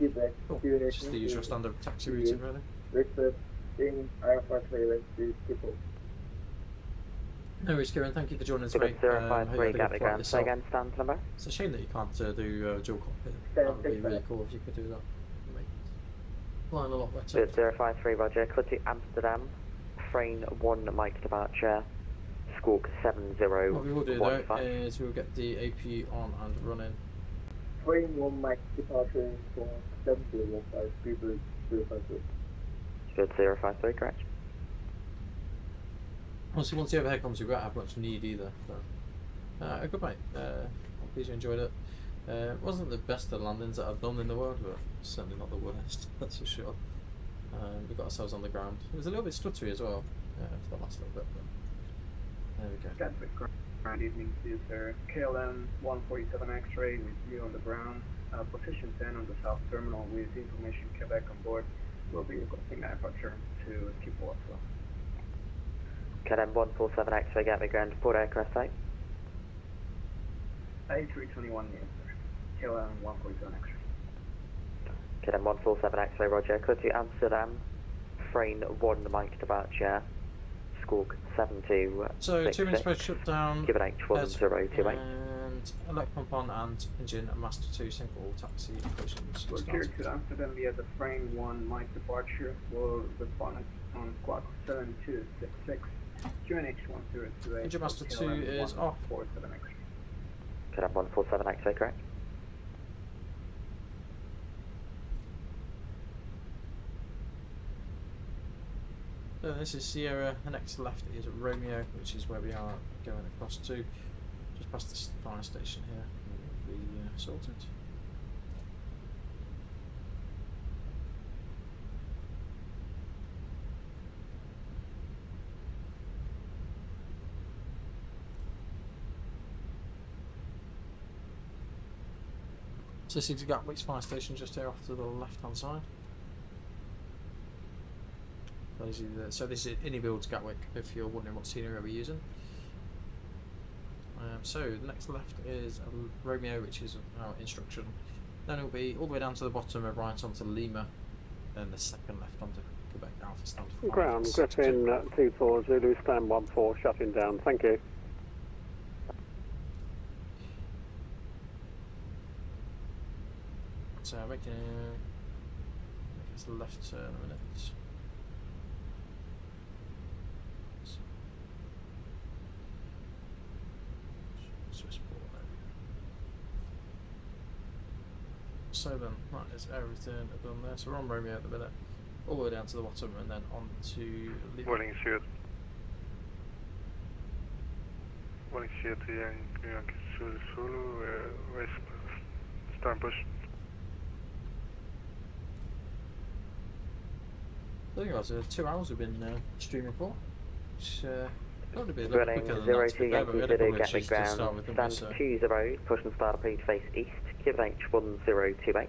Okay. Cool. Just the usual standard taxi routing, really. No worries, Kieran. Thank you for joining us, mate. 053 Gatwick ground, say again, stand number. It's a shame that you can't do dual cockpit. That would be really cool if you could do that. Flying a lot better. 053 Roger, cut to Amsterdam, frame 1 Mike departure, squawk 7015. What we will do though is we'll get the AP on and running. Frame 1 Mike departure for 7015, people 053. Good, 053, correct. Honestly, once the overhead comes, we won't have much need either. So. Good mate. I'm pleased you enjoyed it. It wasn't the best of landings that I've done in the world, but certainly not the worst, that's for sure. We got ourselves on the ground. It was a little bit stuttery as well for the last little bit, but there we go. Gatwick ground evening to you, sir. KLM 147 X-ray with you on the ground. Position 10 on the south terminal with information Quebec on board. We'll be requesting departure to Schiphol as well. KLM 147 X-ray Gatwick ground, port aircraft type. A321 near, sir. KLM 147 X-ray. KLM 147 X-ray, Roger. Cut to Amsterdam, frame 1 Mike departure, squawk 7266. So 2 minutes post shutdown. Give it H1028. And elect pump on and engine and master 2 single taxi operations. We're clear to Amsterdam via the frame 1 Mike departure. We'll respond on squawk 7266. QNH 1028. Engine master 2 is off. 147 X-ray. KLM 147 X-ray, correct. So this is Sierra, the next left is Romeo, which is where we are going across to. Just past the fire station here, and we'll be sorted. So this is Gatwick's fire station just here off to the left hand side. So this is Edinburgh to Gatwick, if you're wondering what scenery we're using. So the next left is Romeo, which is our instruction. Then it'll be all the way down to the bottom and right onto Lima. Then the second left onto Quebec Alpha stand 5. Ground, Griffin 24 Zulu stand 14, shutting down. Thank you. So making this left turn in a minute. So then, that is everything I've done there. So we're on Romeo at the minute. all the way down to the bottom and then on to Warning Sierra. Warning Sierra Yankee Zulu, start push. I think it was 2 hours we've been streaming for, which probably be a little Running quicker than 02 that, to be fair, but we had a Yankee couple to of issues to ground, start with, didn't we, stand so 20, push and start approved face east, QNH 1028.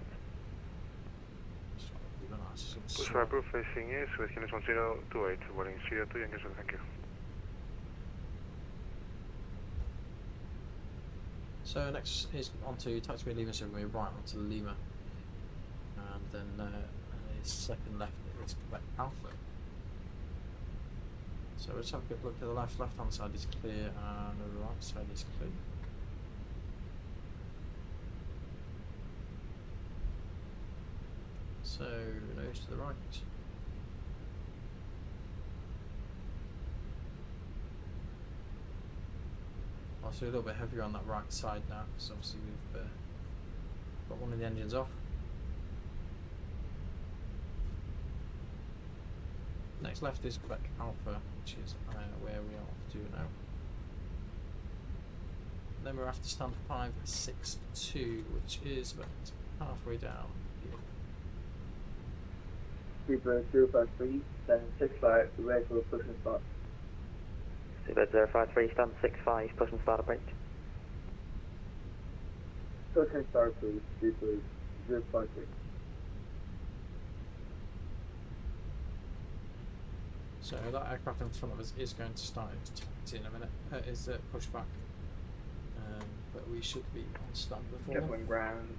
Push for approved facing east with QNH 1028, warning Sierra 2 Yankee Zulu, thank you. So next is onto taxiway Lima, so we're going to be right onto Lima, and then second left is Quebec Alpha. So let's have a quick look to the left. Left hand side is clear and the right side is clear. So nose to the right. Also a little bit heavier on that right side now, because obviously we've got one of the engines off. Next left is Quebec Alpha, which is where we are off to now. Then we're after stand 562, which is about halfway down here. Seabird 053, stand 65, ready for push and start. Seabird 053, stand 65, push and start approved. Push and start please, Seabird 053. So that aircraft in front of us is going to start its taxi in a minute. Is pushback, but we should be on stand before. Gatwick ground,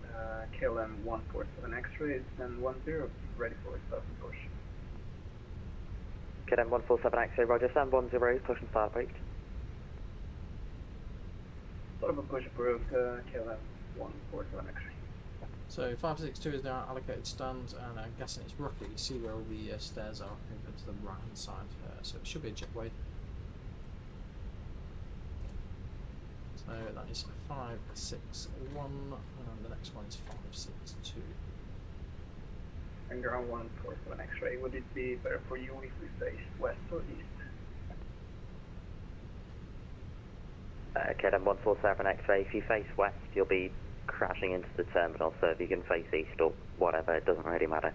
KLM 147 X-ray, stand 10, ready for start and push. KLM 147 X-ray, roger, stand 10, push and start approved. Start of a push approved, KLM 147 X-ray. So 562 is now allocated stand, and I'm guessing it's roughly, you see where all the stairs are over to the right hand side, so it should be a jetway. So that is 561, and the next one is 562. And ground 147 X-ray, would it be better for you if we face west or east? KLM 147 X-ray, if you face west you'll be crashing into the terminal, so if you can face east or whatever, it doesn't really matter.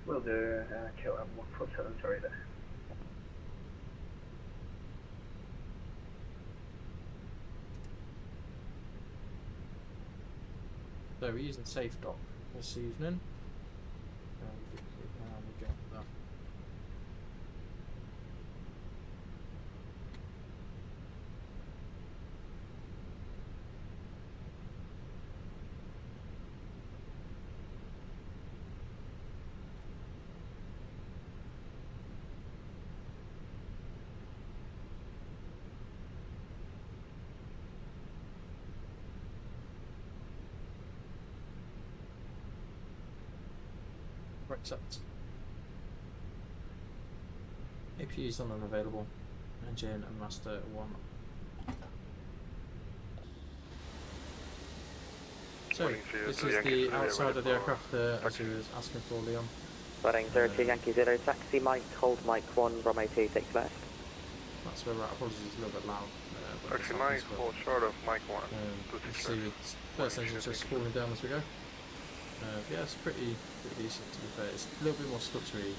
Will do, KLM 147, sorry there. So we're using safe dock this evening. We get that. Accept. APU is unavailable. Engine and master 1. So this is the outside of the aircraft as we was asking for, Leon. Running 02 Yankee 0 taxi, Mike, hold Mike 1, Bravo 2, 6 left. That's where we're at. Apologies, it's a little bit loud. Actually, Mike, hold short of Mike 1. You see, it's first engine's just falling down as we go. Yeah, it's pretty decent to be fair. It's a little bit more stuttery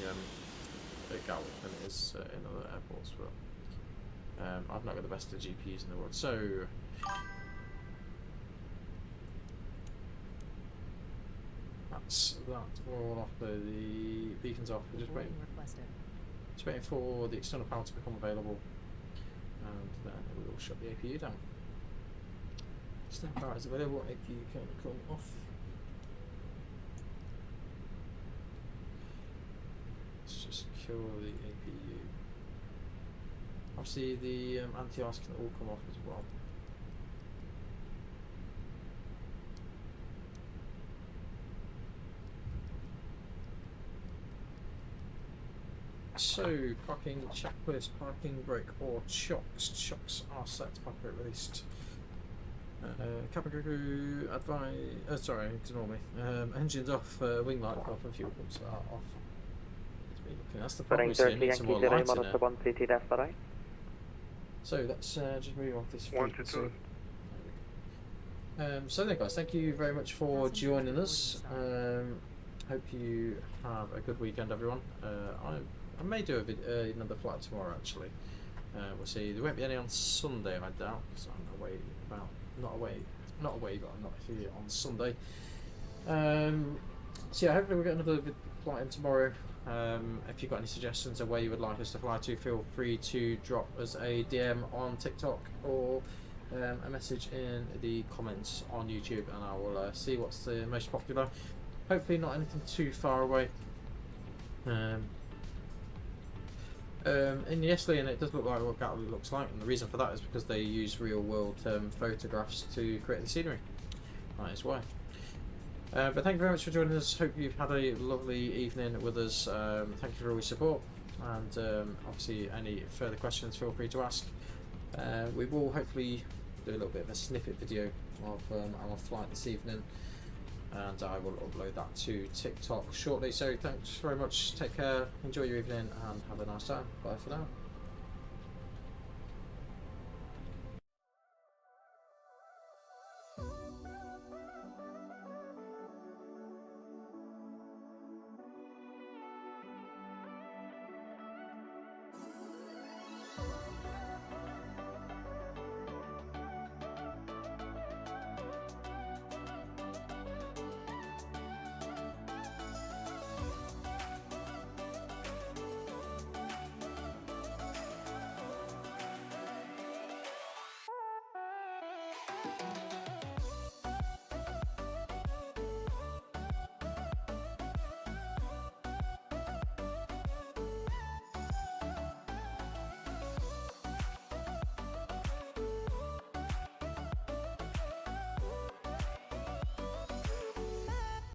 at Gatwick than it is in other airports, but I've not got the best of GPUs in the world. So that's that. We're all off the beacons off. We're just waiting for the external power to become available, and then we will shut the APU down. External power is available. APU can come off. Just kill the APU. Obviously the anti-ice can all come off as well. So, parking checklist, parking brake or chocks. Chocks are set, parking brake released. Cabin crew advise. Sorry, ignore me. Engines off, wing light off, and fuel pumps are off. That's the problem. Fenix We need some more A320 light in monitor it. 1 CT left, right? So let's just move off this 1 to frequency. 2. So then, guys, thank you very much for joining us. Hope you have a good weekend, everyone. I may do another flight tomorrow, actually. We'll see. There won't be any on Sunday, I doubt, because I'm away not away, but I'm not here on Sunday. So yeah, hopefully we'll get another flight in tomorrow. If you've got any suggestions of where you would like us to fly to, feel free to drop us a DM on TikTok or a message in the comments on YouTube, and I will see what's the most popular. Hopefully not anything too far away. And yesterday, and it does look like what Gatwick looks like, and the reason for that is because they use real world photographs to create the scenery. That is why. But thank you very much for joining us. Hope you've had a lovely evening with us. Thank you for all your support, and obviously any further questions, feel free to ask. We will hopefully do a little bit of a snippet video of our flight this evening, and I will upload that to TikTok shortly. So thanks very much, take care, enjoy your evening, and have a nice time. Bye for now.